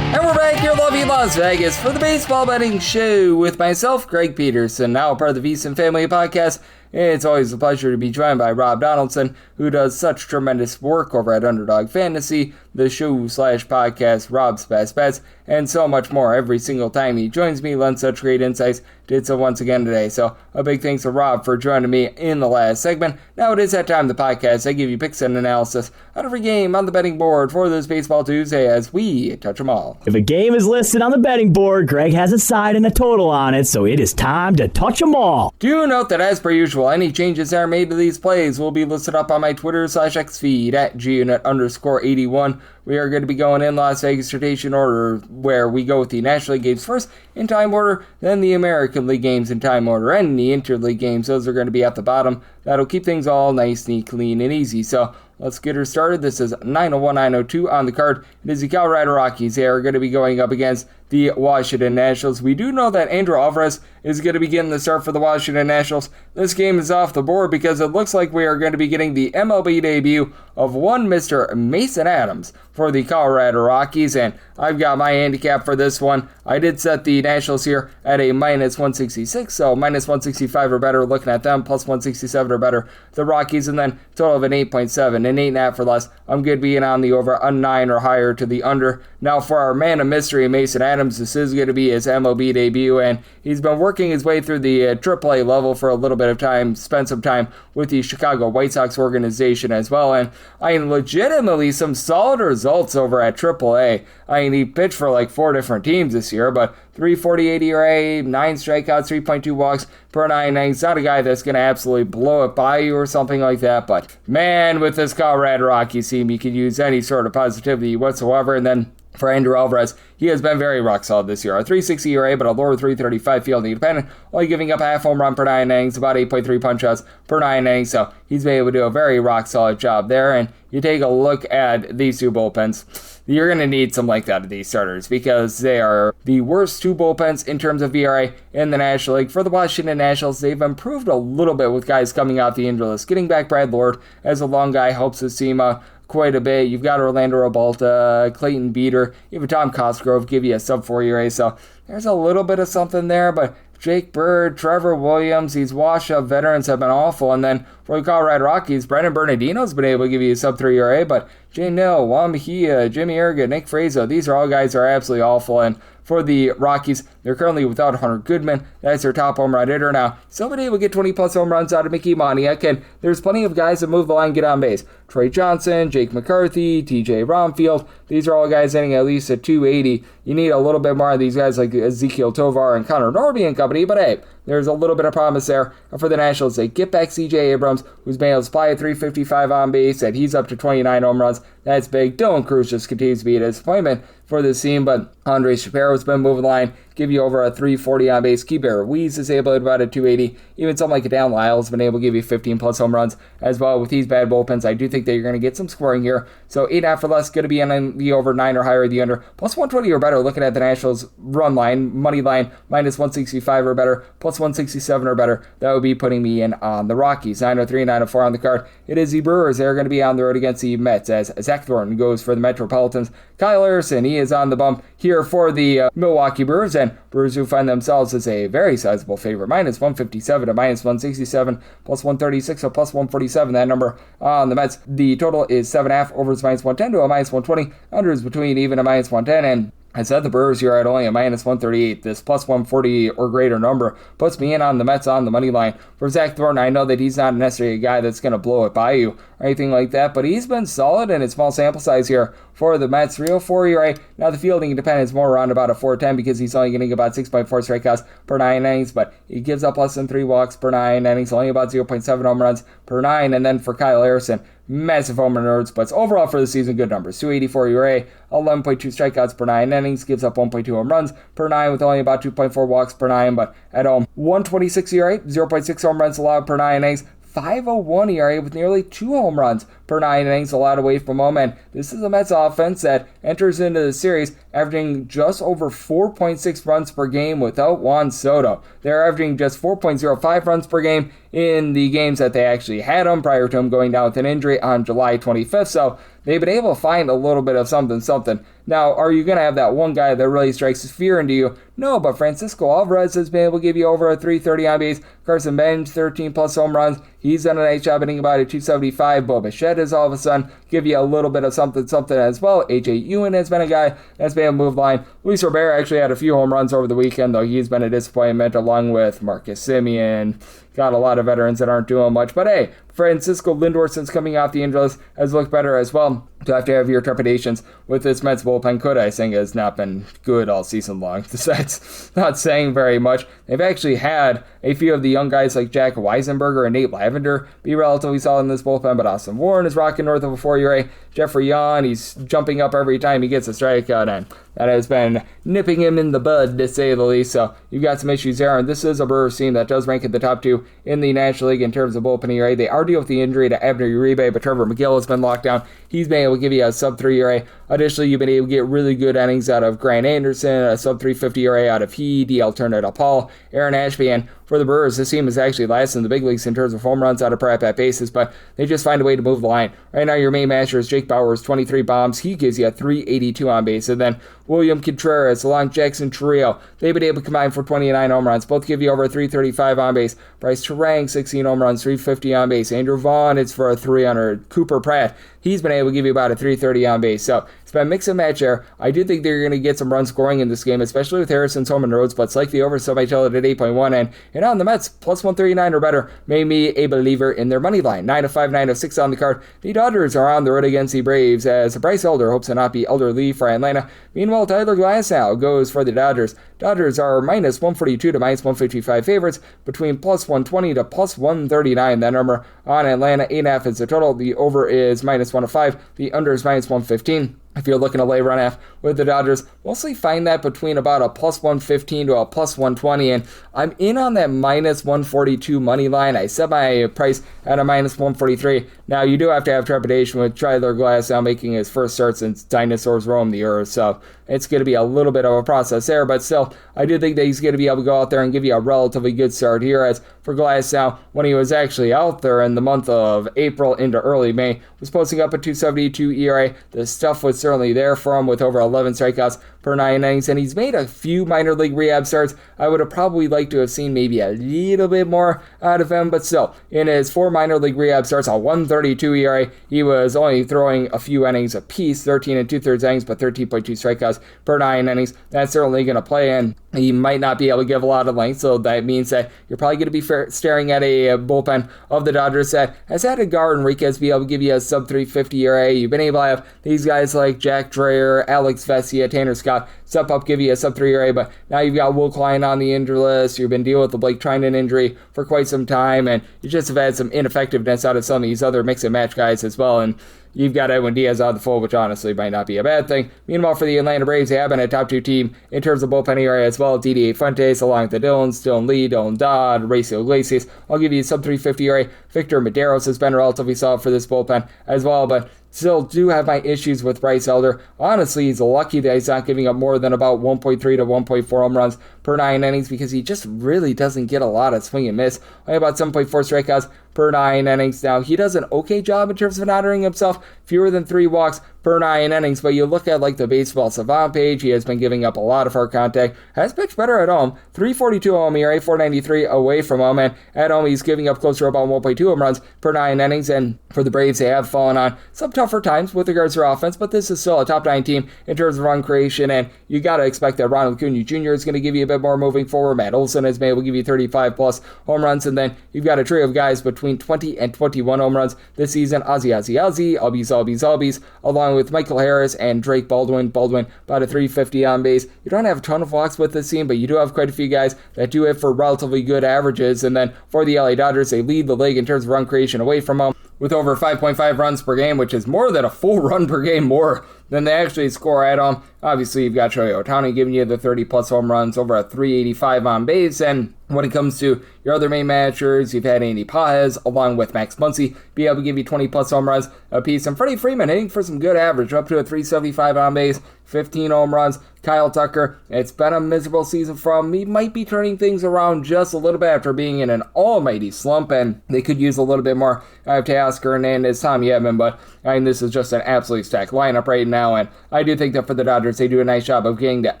And we're back here in lovely Las Vegas for the Baseball Betting Show with myself, Greg Peterson, now part of the VSiN Family Podcast. It's always a pleasure to be joined by Rob Donaldson, who does such tremendous work over at Underdog Fantasy, the show/podcast Rob's Best Bets, and so much more. Every single time he joins me, lends such great insights. Did so once again today. So a big thanks to Rob for joining me in the last segment. Now it is that time of the podcast. I give you picks and analysis on every game on the betting board for this Baseball Tuesday as we touch them all. If a game is listed on the betting board, Greg has a side and a total on it, so it is time to touch them all. Do note that as per usual, any changes that are made to these plays will be listed up on my Twitter/X feed at @GUnit_81. We are going to be going in Las Vegas rotation order, where we go with the National League games first in time order, then the American League games in time order, and the Interleague games. Those are going to be at the bottom. That'll keep things all nice, neat, clean, and easy. So let's get her started. This is 901-902 on the card. It is the Colorado Rockies. They are going to be going up against the Washington Nationals. We do know that Andrew Alvarez is going to be getting the start for the Washington Nationals. This game is off the board because it looks like we are going to be getting the MLB debut of one Mr. Mason Adams for the Colorado Rockies, and I've got my handicap for this one. I did set the Nationals here at a -166, so -165 or better, looking at them, plus 167 or better, the Rockies, and then total of an 8.7, an 8.5 or less. I'm good being on the over, a 9 or higher to the under. Now for our man of mystery, Mason Adams, this is going to be his MLB debut, and he's been working his way through the AAA level for a little bit of time, spent some time with the Chicago White Sox organization as well, and I mean, legitimately some solid results over at AAA. I mean, he pitched for like 4 different teams this year, but 3.48 ERA, 9 strikeouts, 3.2 walks per 9 innings. Not a guy that's going to absolutely blow it by you or something like that, but man, with this Colorado Rockies team, you can use any sort of positivity whatsoever, and then For Andrew Alvarez, he has been very rock solid this year. A 3.60 ERA, but a lower 3.35 fielding dependent, only giving up a half home run per 9 innings, about 8.3 punch-outs per 9 innings, so he's been able to do a very rock solid job there. And you take a look at these two bullpens, you're going to need some like that of these starters because they are the worst two bullpens in terms of ERA in the National League. For the Washington Nationals, they've improved a little bit with guys coming off the injury list. Getting back Brad Lord as a long guy helps the team quite a bit. You've got Orlando Robalta, Clayton Beater, even Tom Cosgrove give you a sub-4 ERA, so there's a little bit of something there, but Jake Bird, Trevor Williams, these wash-up veterans have been awful. And then for the Colorado Rockies, Brendan Bernardino's been able to give you a sub-3 ERA, but Jay Nill, Juan Mejia, Jimmy Erga, Nick Frazo, these are all guys that are absolutely awful. And for the Rockies, they're currently without Hunter Goodman. That's their top home run hitter now. Somebody able to get 20-plus home runs out of Mickey Moniak, and there's plenty of guys that move the line, get on base. Trey Johnson, Jake McCarthy, TJ Romfield, these are all guys hitting at least at 280. You need a little bit more of these guys like Ezekiel Tovar and Connor Norby and company, but hey, there's a little bit of promise there. And for the Nationals, they get back C.J. Abrams, who's been able to supply at 355 on base, and he's up to 29 home runs. That's big. Dylan Cruz just continues to be a disappointment for this team, but Andre Shapiro's been moving the line, give you over a 340 on base. Keibert Ruiz is able to about a 280. Even something like Dan Lyles has been able to give you 15-plus home runs as well. With these bad bullpens, I do think that you're going to get some scoring here. So 8.5 or less, going to be on the over, 9 or higher, the under. Plus 120 or better, looking at the Nationals run line, money line, minus 165 or better, plus 167 or better. That would be putting me in on the Rockies. 903, 904 on the card. It is the Brewers. They're going to be on the road against the Mets as Zach Thornton goes for the Metropolitans. Kyle Harrison, he is on the bump here for the Milwaukee Brewers, and Brewers who find themselves as a very sizable favorite, minus 157 to minus 167, plus 136 or plus 147, that number on the Mets. The total is 7.5, over is minus 110 to a minus 120, under is between even a minus 110, and I said the Brewers here at only a minus 138. This plus 140 or greater number puts me in on the Mets on the money line. For Zach Thornton, I know that he's not necessarily a guy that's going to blow it by you or anything like that, but he's been solid in a small sample size here for the Mets. 304 ERA. Now the fielding independent is more around about a 410 because he's only getting about 6.4 strikeouts per 9 innings, but he gives up less than 3 walks per 9 innings, only about 0.7 home runs per 9. And then for Kyle Harrison, massive home runs, but overall for the season, good numbers. 284 ERA, 11.2 strikeouts per 9 innings, gives up 1.2 home runs per 9 with only about 2.4 walks per 9, but at home, 126 ERA, 0.6 home runs allowed per 9 innings, 501 ERA with nearly 2 home runs per 9 innings allowed away from home. And this is a Mets offense that enters into the series averaging just over 4.6 runs per game without Juan Soto. They're averaging just 4.05 runs per game in the games that they actually had him prior to him going down with an injury on July 25th. So they've been able to find a little bit of something. Now, are you going to have that one guy that really strikes fear into you? No, but Francisco Alvarez has been able to give you over a 330 on base. Carson Bench, 13-plus home runs. He's done a nice job hitting about a 275. Bo Bichette is all of a sudden give you a little bit of something as well. A.J. Ewan has been a guy that's been able to move line. Luis Robert actually had a few home runs over the weekend, though he's been a disappointment along with Marcus Semien. Got a lot of veterans that aren't doing much. But hey, Francisco Lindor, since coming off the injury list, has looked better as well. To have to have your trepidations with this Mets bullpen, I think has not been good all season long. That's not saying very much. They've actually had a few of the young guys like Jack Weisenberger and Nate Lavender be relatively solid in this bullpen, but Austin Warren is rocking north of a 4 ERA. Jeffrey Yon, he's jumping up every time he gets a strikeout, and that has been nipping him in the bud, to say the least. So you've got some issues there, and this is a Brewers team that does rank at the top 2 in the National League in terms of bullpen ERA. They are dealing with the injury to Abner Uribe, but Trevor McGill has been locked down. He's been able to give you a sub-3 ERA. Additionally, you've been able to get really good innings out of Grant Anderson, a sub-350 ERA out of the alternate Paul, Aaron Ashby, and for the Brewers, this team is actually last in the big leagues in terms of home runs out of per at-bat basis, but they just find a way to move the line. Right now, your main matcher is Jake Bauers, 23 bombs. He gives you a 382 on base. And then William Contreras, along Jackson Trio, they've been able to combine for 29 home runs. Both give you over 335 on base. Bryce Terang, 16 home runs, 350 on base. Andrew Vaughn, it's for a 300. Cooper Pratt, he's been able to give you about a 330 on base. So it's been a mix and match there. I do think they're going to get some run scoring in this game, especially with Harrison's home and roads, but it's like the over, so I tell it at 8.1. And on the Mets, plus 139 or better, made me a believer in their money line. 9-5, 9-6 on the card. The Dodgers are on the road against the Braves as Bryce Elder hopes to not be elderly for Atlanta. Meanwhile, Tyler Glasnow goes for the Dodgers. Dodgers are minus 142 to minus 155 favorites, between plus 120 to plus 139. That number on Atlanta, 8.5 is the total. The over is minus 105. The under is minus 115. if you're looking to lay run half with the Dodgers, mostly find that between about a plus 115 to a plus 120, and I'm in on that minus 142 money line. I set my price at a minus 143. Now, you do have to have trepidation with Tyler Glasnow making his first start since dinosaurs roamed the earth, so it's going to be a little bit of a process there, but still, I do think that he's going to be able to go out there and give you a relatively good start here. As for Glasnow, when he was actually out there in the month of April into early May, was posting up a 2.72 ERA. The stuff was certainly there for him with over 11 strikeouts per 9 innings, and he's made a few minor league rehab starts. I would have probably liked to have seen maybe a little bit more out of him, but still, in his 4 minor league rehab starts, a 1.32 ERA, he was only throwing a few innings apiece, 13 and 2/3 innings, but 13.2 strikeouts per 9 innings. That's certainly going to play in. He might not be able to give a lot of length, so that means that you're probably going to be staring at a bullpen of the Dodgers that has had Edgar Enriquez be able to give you a sub 350 ERA. You've been able to have these guys like Jack Dreyer, Alex Vesia, Tanner Scott step up, give you a sub 3 ERA, but now you've got Will Klein on the injury list. You've been dealing with the Blake Trinan injury for quite some time, and you just have had some ineffectiveness out of some of these other mix and match guys as well, and you've got Edwin Diaz out of the fold, which honestly might not be a bad thing. Meanwhile, for the Atlanta Braves, they have been a top 2 team in terms of bullpen ERA as well. DD Fuentes, along with the Dillons, Dylan Lee, Dylan Dodd, Racio Iglesias. I'll give you a sub 350 ERA. Victor Medeiros has been relatively solid for this bullpen as well, but still do have my issues with Bryce Elder. Honestly, he's lucky that he's not giving up more than about 1.3 to 1.4 home runs per 9 innings because he just really doesn't get a lot of swing and miss. Only about 7.4 strikeouts per 9 innings. Now, he does an okay job in terms of not hurting himself, fewer than 3 walks per 9 innings, but you look at like the Baseball Savant page, he has been giving up a lot of hard contact, has pitched better at home, 3.42 home ERA, 4.93 away from home, and at home he's giving up closer to about 1.2 home runs per 9 innings, and for the Braves, they have fallen on some tougher times with regards to their offense, but this is still a top 9 team in terms of run creation, and you got to expect that Ronald Acuna Jr. is going to give you a bit more moving forward. Matt Olson has been able to give you 35 plus home runs, and then you've got a trio of guys between 20 and 21 home runs this season. Ozzy, Albies, along with Michael Harris and Drake Baldwin, about a 350 on base. You don't have a ton of walks with this team, but you do have quite a few guys that do it for relatively good averages. And then for the LA Dodgers, they lead the league in terms of run creation away from home with over 5.5 runs per game, which is more than a full run per game more than they actually score at home. Obviously, you've got Shohei Ohtani giving you the 30-plus home runs, over a 385 on base, and when it comes to your other main managers, you've had Andy Paez, along with Max Muncy, be able to give you 20-plus home runs apiece, and Freddie Freeman hitting for some good average, up to a 375 on base, 15 home runs. Kyle Tucker, it's been a miserable season for him. He might be turning things around just a little bit after being in an almighty slump, and they could use a little bit more out of Teoscar Hernandez, Tommy Edman, but I mean, this is just an absolutely stacked lineup right now, and I do think that for the Dodgers, they do a nice job of getting the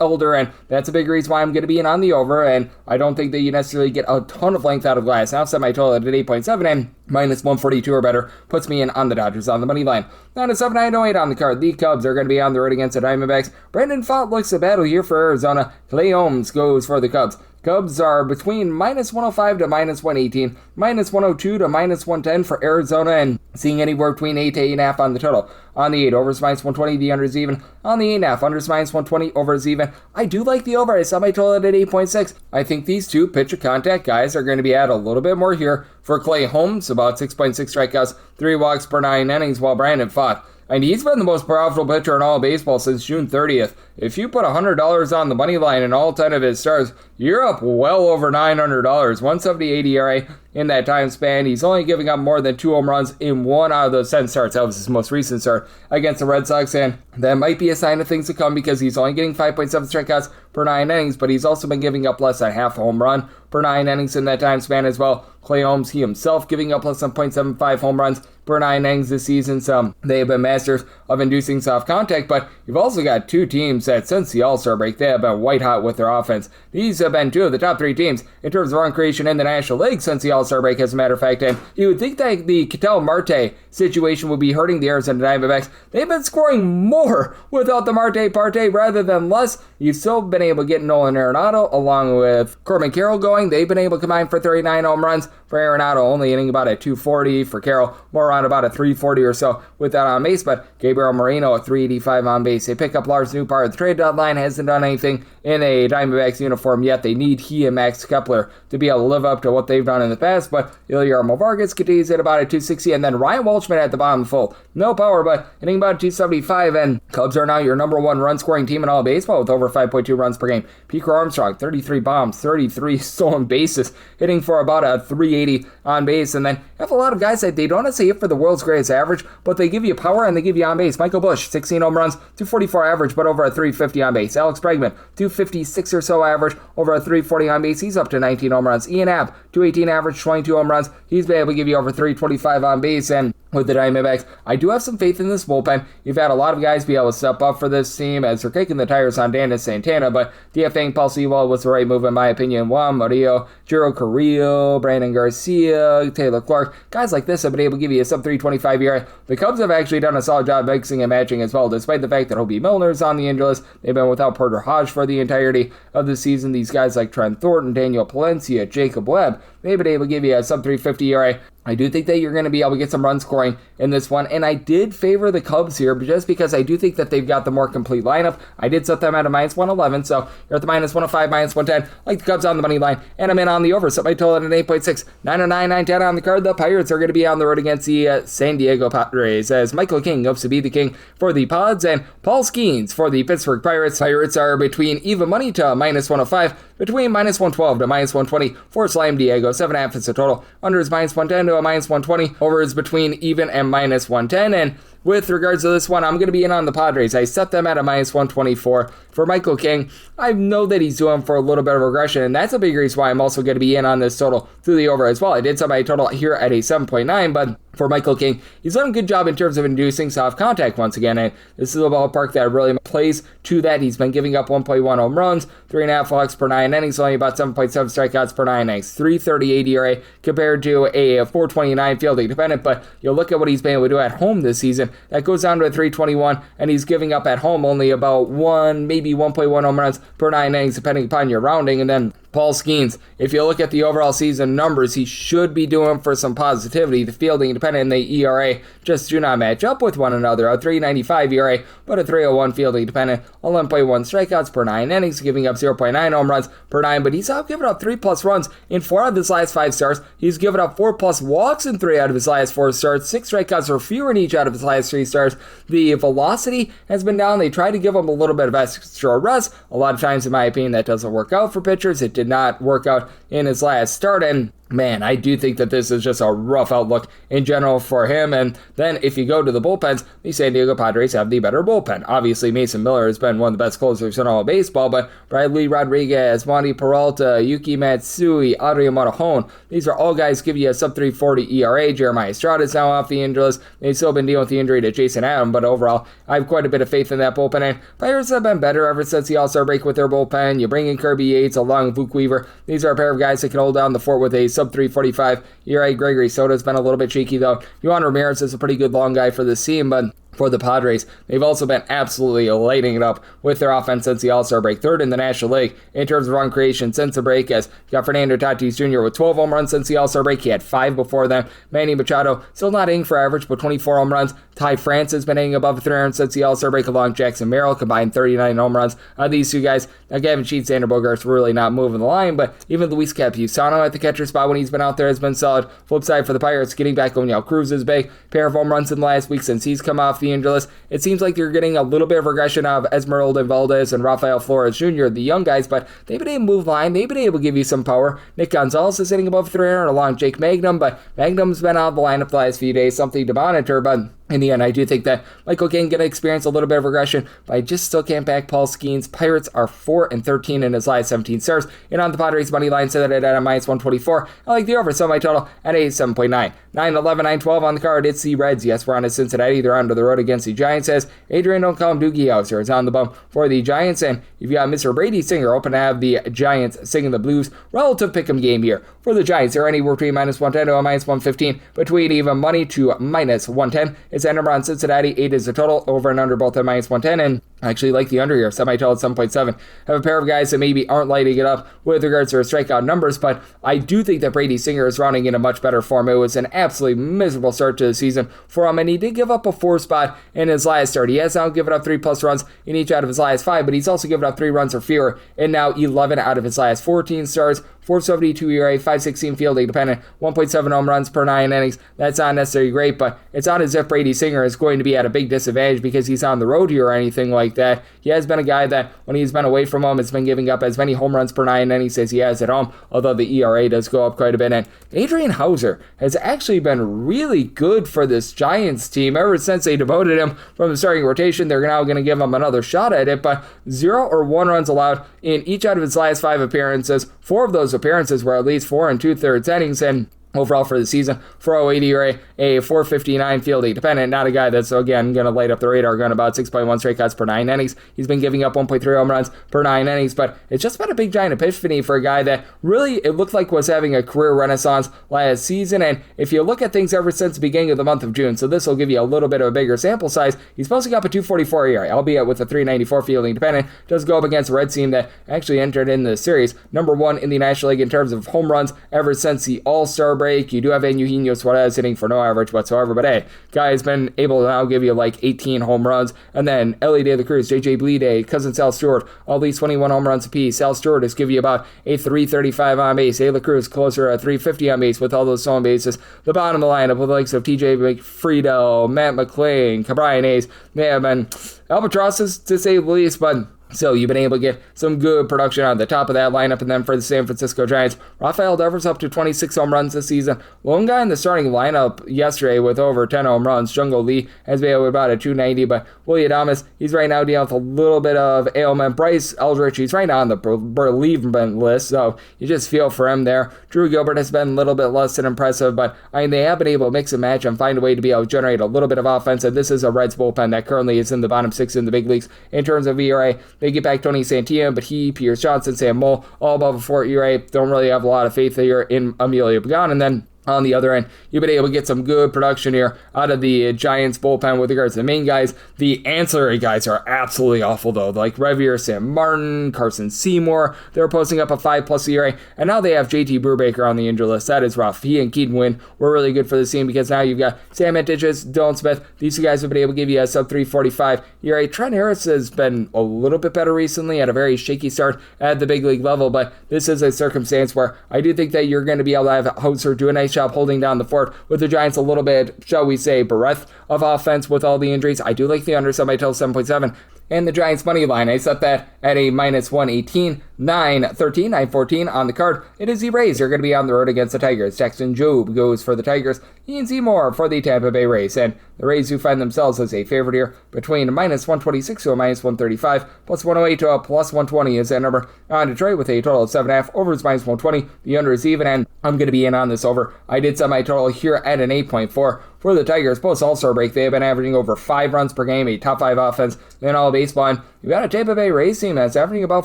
Elder, and that's a big reason why I'm going to be in on the over, and I don't think that you necessarily get a ton of length out of Glass. Now, set my total at 8.7, and minus 142 or better puts me in on the Dodgers on the money line. Down to 7.908 on the card. The Cubs are going to be on the road against the Diamondbacks. Brandon Pfaadt looks a battle here for Arizona. Clay Holmes goes for the Cubs. Cubs are between minus 105 to minus 118, minus 102 to minus 110 for Arizona, and seeing anywhere between 8 to 8.5 on the total. On the 8, overs minus 120, the under is even. On the 8.5, unders minus 120, over is even. I do like the over. I saw my total at 8.6. I think these two pitcher contact guys are going to be at a little bit more here. For Clay Holmes, about 6.6 strikeouts, 3 walks per 9 innings, while Brandon Pfaadt, and he's been the most profitable pitcher in all of baseball since June 30th. If you put $100 on the money line in all 10 of his starts, you're up well over $900. 178 ERA in that time span. He's only giving up more than 2 home runs in 1 out of those 10 starts. That was his most recent start against the Red Sox, and that might be a sign of things to come because he's only getting 5.7 strikeouts per 9 innings, but he's also been giving up less than half a home run per 9 innings in that time span as well. Clay Holmes, he himself giving up less than 0.75 home runs per 9 innings this season, so they have been masters of inducing soft contact, but you've also got 2 teams that since the All-Star break, they have been white hot with their offense. These have been 2 of the top 3 teams in terms of run creation in the National League since the All-Star break, as a matter of fact, and you would think that the Ketel Marte situation would be hurting the Arizona Diamondbacks. They've been scoring more without the Marte Parte rather than less. You've still been able to get Nolan Arenado along with Corbin Carroll going. They've been able to combine for 39 home runs. For Arenado, only hitting about a 240. For Carroll, more around about a 340 or so with that on base, but Gabriel Moreno, a 385 on base. They pick up Lars Nootbaar at the trade deadline, hasn't done anything in a Diamondbacks uniform yet. They need he and Max Kepler to be able to live up to what they've done in the past, but Guillermo Vargas continues at about a 260, and then Ryan Welchman at the bottom full. No power, but hitting about 275, and Cubs are now your number one run-scoring team in all of baseball with over 5.2 runs per game. Pico Armstrong, 33 bombs, 33 stolen bases, hitting for about a 380 on base, and then you have a lot of guys that they don't necessarily hit for the world's greatest average, but they give you power and they give you on base. Michael Busch, 16 home runs, 244 average, but over a 350 on base. Alex Bregman, 256 or so average, over a 340 on base. He's up to 19 home runs. Ian Happ, 218 average, 22 home runs. He's been able to give you over 325 on base, and with the Diamondbacks, I do have some faith in this bullpen. You've had a lot of guys be able to step up for this team as they're kicking the tires on Danis Santana, but DFAing Paul Sewell was the right move in my opinion. Juan Murillo, Jiro Carrillo, Brandon Garcia, Taylor Clark, guys like this have been able to give you a sub-325 ERA. The Cubs have actually done a solid job mixing and matching as well, despite the fact that Hobie Milner's on the injury list. They've been without Porter Hodge for the entirety of the season. These guys like Trent Thornton, Daniel Palencia, Jacob Webb, they've been able to give you a sub-350 ERA. I do think that you're going to be able to get some run scoring in this one, and I did favor the Cubs here just because I do think that they've got the more complete lineup. I did set them at a minus 111, so you're at the minus 105, minus 110, like the Cubs on the money line, and I'm in on the over, so I told it at 8.6, 909, 910 on the card. The Pirates are going to be on the road against the San Diego Padres as Michael King hopes to be the king for the Pods, and Paul Skeens for the Pittsburgh Pirates. Pirates are between even money to minus 105, between minus 112 to minus 120 for Slime Diego. 7.5 is the total. Under is minus 110 to a minus 120. Over is between even and minus 110. And with regards to this one, I'm going to be in on the Padres. I set them at a minus 124. For Michael King, I know that he's doing for a little bit of regression, and that's a big reason why I'm also going to be in on this total through the over as well. I did set my total here at a 7.9, but for Michael King, he's done a good job in terms of inducing soft contact once again, and this is a ballpark that really plays to that. He's been giving up 1.1 home runs, 3.5 walks per 9 innings, only about 7.7 strikeouts per 9 innings, 338 ERA compared to a 429 fielding dependent, but you'll look at what he's been able to do at home this season. That goes down to a 321, and he's giving up at home only about 1.1 home runs per 9 innings, depending upon your rounding, and then Paul Skeens, if you look at the overall season numbers, he should be doing for some positivity. The fielding dependent and the ERA just do not match up with one another. A 3.95 ERA, but a 3.01 fielding dependent. 11.1 strikeouts per 9 innings, giving up 0.9 home runs per 9, but he's out giving up 3+ runs in 4 out of his last 5 starts. He's given up 4+ walks in 3 out of his last 4 starts, 6 strikeouts or fewer in each out of his last 3 starts. The velocity has been down. They try to give him a little bit of extra rest. A lot of times, in my opinion, that doesn't work out for pitchers. It did not work out in his last start, and man, I do think that this is just a rough outlook in general for him. And then if you go to the bullpens, the San Diego Padres have the better bullpen. Obviously, Mason Miller has been one of the best closers in all of baseball, but Bradley Rodriguez, Wandy Peralta, Yuki Matsui, Adrian Morejon, these are all guys give you a sub-340 ERA. Jeremiah Stroud is now off the injury list. They've still been dealing with the injury to Jason Adam, but overall, I have quite a bit of faith in that bullpen. And Pirates have been better ever since the All-Star break with their bullpen. You bring in Kirby Yates along with Luke Weaver. These are a pair of guys that can hold down the fort with a sub-345 ERA. Gregory Soto's been a little bit cheeky, though. Yohan Ramirez is a pretty good long guy for this team, but for the Padres, they've also been absolutely lighting it up with their offense since the All-Star break. 3rd in the National League in terms of run creation since the break, as you got Fernando Tatis Jr. with 12 home runs since the All-Star break. He had 5 before then. Manny Machado still not hitting for average, but 24 home runs. Ty France has been hitting above 300 since the All-Star break, along Jackson Merrill, combined 39 home runs. These two guys, now Gavin Sheets, Xander Bogaerts really not moving the line, but even Luis Campusano at the catcher spot when he's been out there has been solid. Flip side for the Pirates, getting back O'Neill Cruz is big. Pair of home runs in the last week since he's come off the injury list. It seems like you're getting a little bit of regression of Esmeralda Valdez and Rafael Flores Jr., the young guys, but they've been able to move line. They've been able to give you some power. Nick Gonzalez is hitting above 300 along Jake Magnum, but Magnum's been out of the lineup the last few days, something to monitor, but in the end, I do think that Michael King going to experience a little bit of regression, but I just still can't back Paul Skeens. Pirates are 4-13 in his last 17 starts. And on the Padres money line, set it at a minus 124. I like the over, so my total at a 7.9. 9-11, 9-12 on the card. It's the Reds. Yes, we're on to Cincinnati. They're under the road against the Giants, as Adrian Don't Call Him Doogie Howser is on the bump for the Giants. And you've got Mr. Brady Singer open to have the Giants singing the blues. Relative pick'em game here for the Giants. They're anywhere between minus 110 to a minus 115, between even money to minus 110. It's a number on Cincinnati. 8 is the total, over and under both at minus 110. And I actually like the under here, semi-total at 7.7. Have a pair of guys that maybe aren't lighting it up with regards to their strikeout numbers, but I do think that Brady Singer is rounding in a much better form. It was an absolutely miserable start to the season for him, and he did give up a 4 spot in his last start. He has now given up 3+ runs in each out of his last 5, but he's also given up 3 runs or fewer in now 11 out of his last 14 starts. 4.72 ERA, 5.16 fielding dependent, 1.7 home runs per 9 innings. That's not necessarily great, but it's not as if Brady Singer is going to be at a big disadvantage because he's on the road here or anything like that. He has been a guy that, when he's been away from home, has been giving up as many home runs per 9 innings as he has at home, although the ERA does go up quite a bit. And Adrian Hauser has actually been really good for this Giants team ever since they demoted him from the starting rotation. They're now going to give him another shot at it, but 0 or 1 runs allowed in each out of his last 5 appearances. 4 of those appearances were at least 4 2/3 innings, and overall for the season, 4.08 ERA, a 4.59 fielding dependent. Not a guy that's, again, going to light up the radar gun about 6.1 strikeouts per 9 innings. He's been giving up 1.3 home runs per 9 innings, but it's just been a big giant epiphany for a guy that really, it looked like was having a career renaissance last season. And if you look at things ever since the beginning of the month of June, so this will give you a little bit of a bigger sample size, he's posting up a 2.44 ERA, albeit with a 3.94 fielding dependent. Does go up against a Red team that actually entered in the series number 1 in the National League in terms of home runs ever since the All-Star break. You do have Eugenio Suarez hitting for no average whatsoever, but hey, guy has been able to now give you like 18 home runs. And then Ellie De La Cruz, JJ Bleday, cousin Sal Stewart, all these 21 home runs apiece. Sal Stewart is giving you about a 335 on base. De La Cruz closer at 350 on base with all those stolen bases. The bottom of the lineup with the likes of TJ McFriedel, Matt McClain, Cabrian Hayes. They have been albatrosses to say the least, but so you've been able to get some good production on the top of that lineup. And then for the San Francisco Giants, Rafael Devers up to 26 home runs this season. Lone guy in the starting lineup yesterday with over 10 home runs. Jungle Lee has been with about a 290, but Willie Adames, he's right now dealing with a little bit of ailment. Bryce Eldridge, he's right now on the bereavement list, so you just feel for him there. Drew Gilbert has been a little bit less than impressive, but I mean, they have been able to mix and match and find a way to be able to generate a little bit of offense. And this is a Reds bullpen that currently is in the bottom 6 in the big leagues in terms of ERA. They get back Tony Santillan, but he, Pierce Johnson, Sam Moll, all above a 4 ERA. Don't really have a lot of faith here in Emilio Pagan. And then on the other end, you've been able to get some good production here out of the Giants bullpen with regards to the main guys. The ancillary guys are absolutely awful, though, like Revier, Sam Martin, Carson Seymour. They're posting up a 5+ ERA, and now they have JT Brubaker on the injury list. That is rough. He and Keaton Wynn were really good for the team because now you've got Sam Antidges, Dylan Smith. These two guys have been able to give you a sub 3.45 ERA. Trent Harris has been a little bit better recently, had a very shaky start at the big league level, but this is a circumstance where I do think that you're going to be able to have Hauser do a nice job holding down the fort with the Giants a little bit, shall we say, breadth of offense with all the injuries. I do like the under semi-total 7.7. And the Giants money line, I set that at a -118, 913, 914 on the card. It is the Rays. They're going to be on the road against the Tigers. Jackson Jobe goes for the Tigers. Ian Seymour for the Tampa Bay Rays. And the Rays do find themselves as a favorite here between a -126 to a -135, plus 108 to a plus 120 is that number on Detroit with a total of 7.5. Over is -120. The under is even, and I'm going to be in on this over. I did set my total here at an 8.4. For the Tigers, post All-Star break, they have been averaging over 5 runs per game, a top 5 offense in all of baseball. And you've got a Tampa Bay Rays team that's averaging about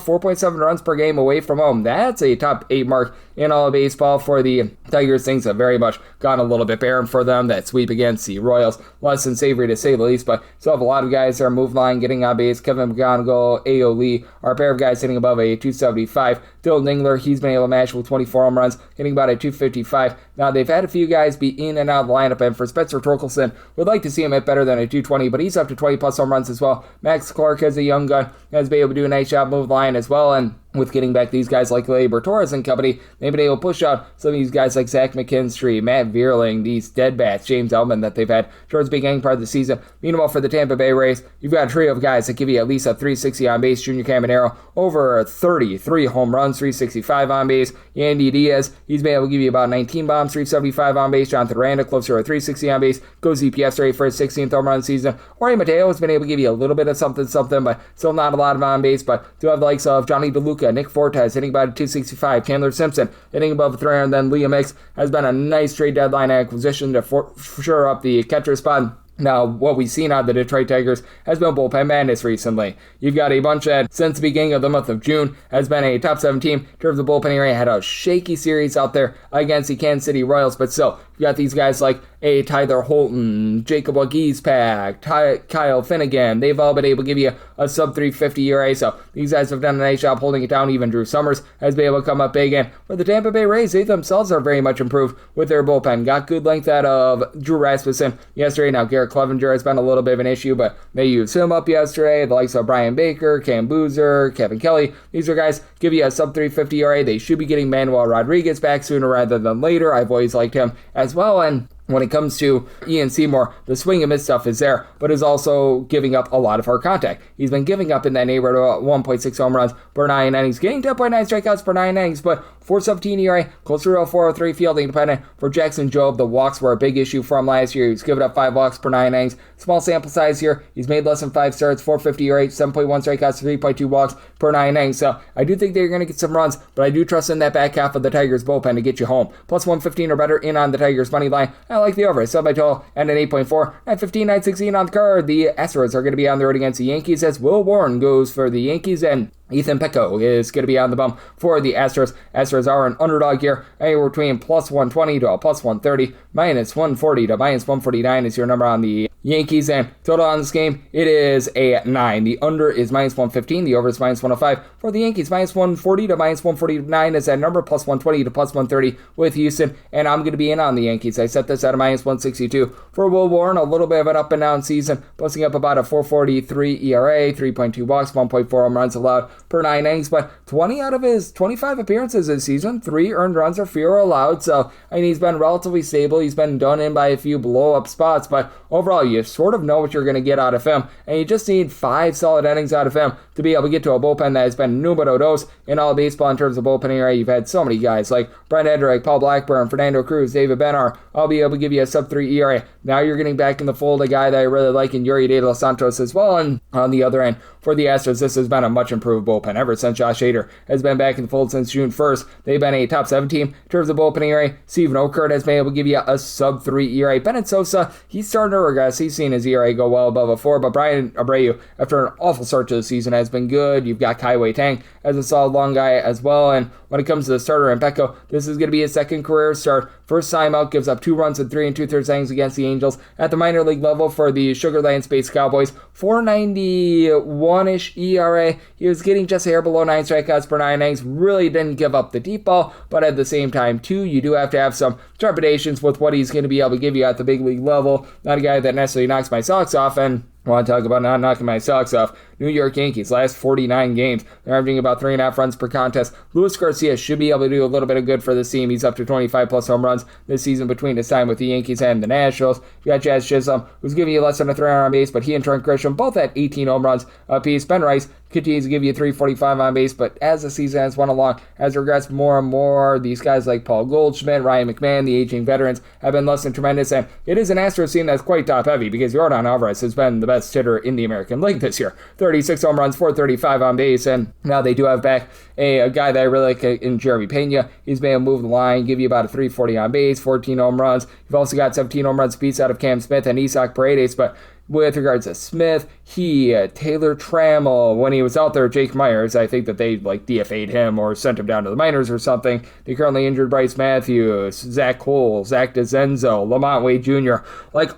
4.7 runs per game away from home. That's a top 8 mark in all of baseball for the Tigers. Things have very much gone a little bit barren for them. That sweep against the Royals, less than savory to say the least, but still have a lot of guys that are moving line, getting on base. Kevin McGonigal, A.O. Lee are a pair of guys hitting above a 275. Dylan Dingler, he's been able to match with 24 home runs, hitting about a 255. Now, they've had a few guys be in and out of the lineup, and for Spencer Torkelson, would like to see him hit better than a 220, but he's up to 20+ home runs as well. Max Clark has a young gun, has been able to do a nice job move the line as well, and with getting back these guys like Labor Torres and company, they've been able to push out some of these guys like Zach McKinstry, Matt Vierling, these dead bats, James Ellman that they've had towards the beginning part of the season. Meanwhile, for the Tampa Bay Rays, you've got a trio of guys that give you at least a 360 on base. Junior Caminero, over 33 home runs, 365 on base. Yandy Diaz, he's been able to give you about 19 bombs, 375 on base. Jonathan Randa, closer to 360 on base. Goes EPS rate for his 16th home run season. Jorge Mateo has been able to give you a little bit of something, but still not a lot of on base. But do have the likes of Johnny DeLuca, Nick Fortes, hitting about a 265. Chandler Simpson hitting above a 300. Then Liam Hicks has been a nice trade deadline acquisition to shore up the catcher spot. Now, what we've seen out of the Detroit Tigers has been bullpen madness recently. You've got a bunch that, since the beginning of the month of June, has been a top 7 team in terms of bullpen area. Had a shaky series out there against the Kansas City Royals, but still, You got these guys like Tyler Holton, Jacob Waguespack, Kyle Finnegan. They've all been able to give you a sub-350 ERA, so these guys have done a nice job holding it down. Even Drew Summers has been able to come up big. And for the Tampa Bay Rays, they themselves are very much improved with their bullpen. Got good length out of Drew Rasmussen yesterday. Now Garrett Clevenger has been a little bit of an issue, but they used him up yesterday. The likes of Brian Baker, Cam Boozer, Kevin Kelly. These are guys give you a sub-350 ERA. They should be getting Manuel Rodriguez back sooner rather than later. I've always liked him as well. And when it comes to Ian Seymour, the swing and miss stuff is there, but is also giving up a lot of hard contact. He's been giving up in that neighborhood of 1.6 home runs per 9 innings, getting 10.9 strikeouts per 9 innings, but 4.17 ERA, closer to a 4.03 fielding dependent for Jackson Jobe. The walks were a big issue for him last year. He's given up 5 walks per 9 innings. Small sample size here. He's made less than 5 starts, 4.50 ERA, 7.1 strikeouts, 3.2 walks per 9 innings. So I do think they're going to get some runs, but I do trust in that back half of the Tigers bullpen to get you home. Plus 115 or better in on the Tigers money line. I like the over. I set my total and an 8.4. 915, 916 on the card. The Astros are going to be on the road against the Yankees as Will Warren goes for the Yankees, and Ethan Pecco is going to be on the bump for the Astros. Astros are an underdog here, anywhere between plus 120 to a plus 130, minus 140 to minus 149 is your number on the Yankees. And total on this game, it is a 9. The under is minus 115. The over is minus 105. For the Yankees, minus 140 to minus 149 is that number, plus 120 to plus 130 with Houston. And I'm going to be in on the Yankees. I set this at a minus 162. For Will Warren, a little bit of an up and down season, posting up about a 4.43 ERA, 3.2 walks, 1.4 home runs allowed per 9 innings, but 20 out of his 25 appearances this season, 3 earned runs or fewer allowed. So, I mean, he's been relatively stable. He's been done in by a few blow-up spots, but overall, you sort of know what you're going to get out of him, and you just need 5 solid innings out of him to be able to get to a bullpen that has been numero dos in all baseball in terms of bullpen ERA. You've had so many guys like Brent Edrick, Paul Blackburn, Fernando Cruz, David Benar. I'll be able to give you a sub-3 ERA. Now you're getting back in the fold a guy that I really like in Yuri De Los Santos as well. And on the other end, for the Astros, this has been a much improved bullpen ever since Josh Hader has been back in the fold since June 1st. They've been a top 7 team in terms of bullpen ERA. Steven Okert has been able to give you a sub-3 ERA. Bennett Sosa, he's starting to regress. He's seen his ERA go well above a 4, but Brian Abreu, after an awful start to the season, has been good. You've got Kai Wei Tang as a solid long guy as well. And when it comes to the starter and Pecco, this is going to be his second career start. First time out, gives up 2 runs in 3 2/3 innings against the Angels. At the minor league level for the Sugar Land Space Cowboys, 4.91-ish ERA. He was getting just a hair below 9 strikeouts per 9 innings. Really didn't give up the deep ball, but at the same time, too, you do have to have some trepidations with what he's going to be able to give you at the big league level. Not a guy that necessarily knocks my socks off, and I want to talk about not knocking my socks off. New York Yankees, last 49 games, they're averaging about 3.5 runs per contest. Luis Garcia should be able to do a little bit of good for this team. He's up to 25 plus home runs this season between his time with the Yankees and the Nationals. You got Jazz Chisholm, who's giving you less than a 300 on base, but he and Trent Grisham both at 18 home runs apiece. Ben Rice continues to give you 345 on base, but as the season has went along, has regressed more and more. These guys like Paul Goldschmidt, Ryan McMahon, the aging veterans, have been less than tremendous, and it is an Astros team that's quite top-heavy because Yordan Alvarez has been the best hitter in the American League this year. 36 home runs, 435 on base, and now they do have back a guy that I really like in Jeremy Pena. He's been able to move the line, give you about a 340 on base, 14 home runs. You've also got 17 home runs apiece out of Cam Smith and Isaac Paredes, but with regards to Smith, Taylor Trammell, when he was out there, Jake Myers, I think that they DFA'd him or sent him down to the minors or something. They currently injured Bryce Matthews, Zach Cole, Zach DeZenzo, Lamont Wade Jr.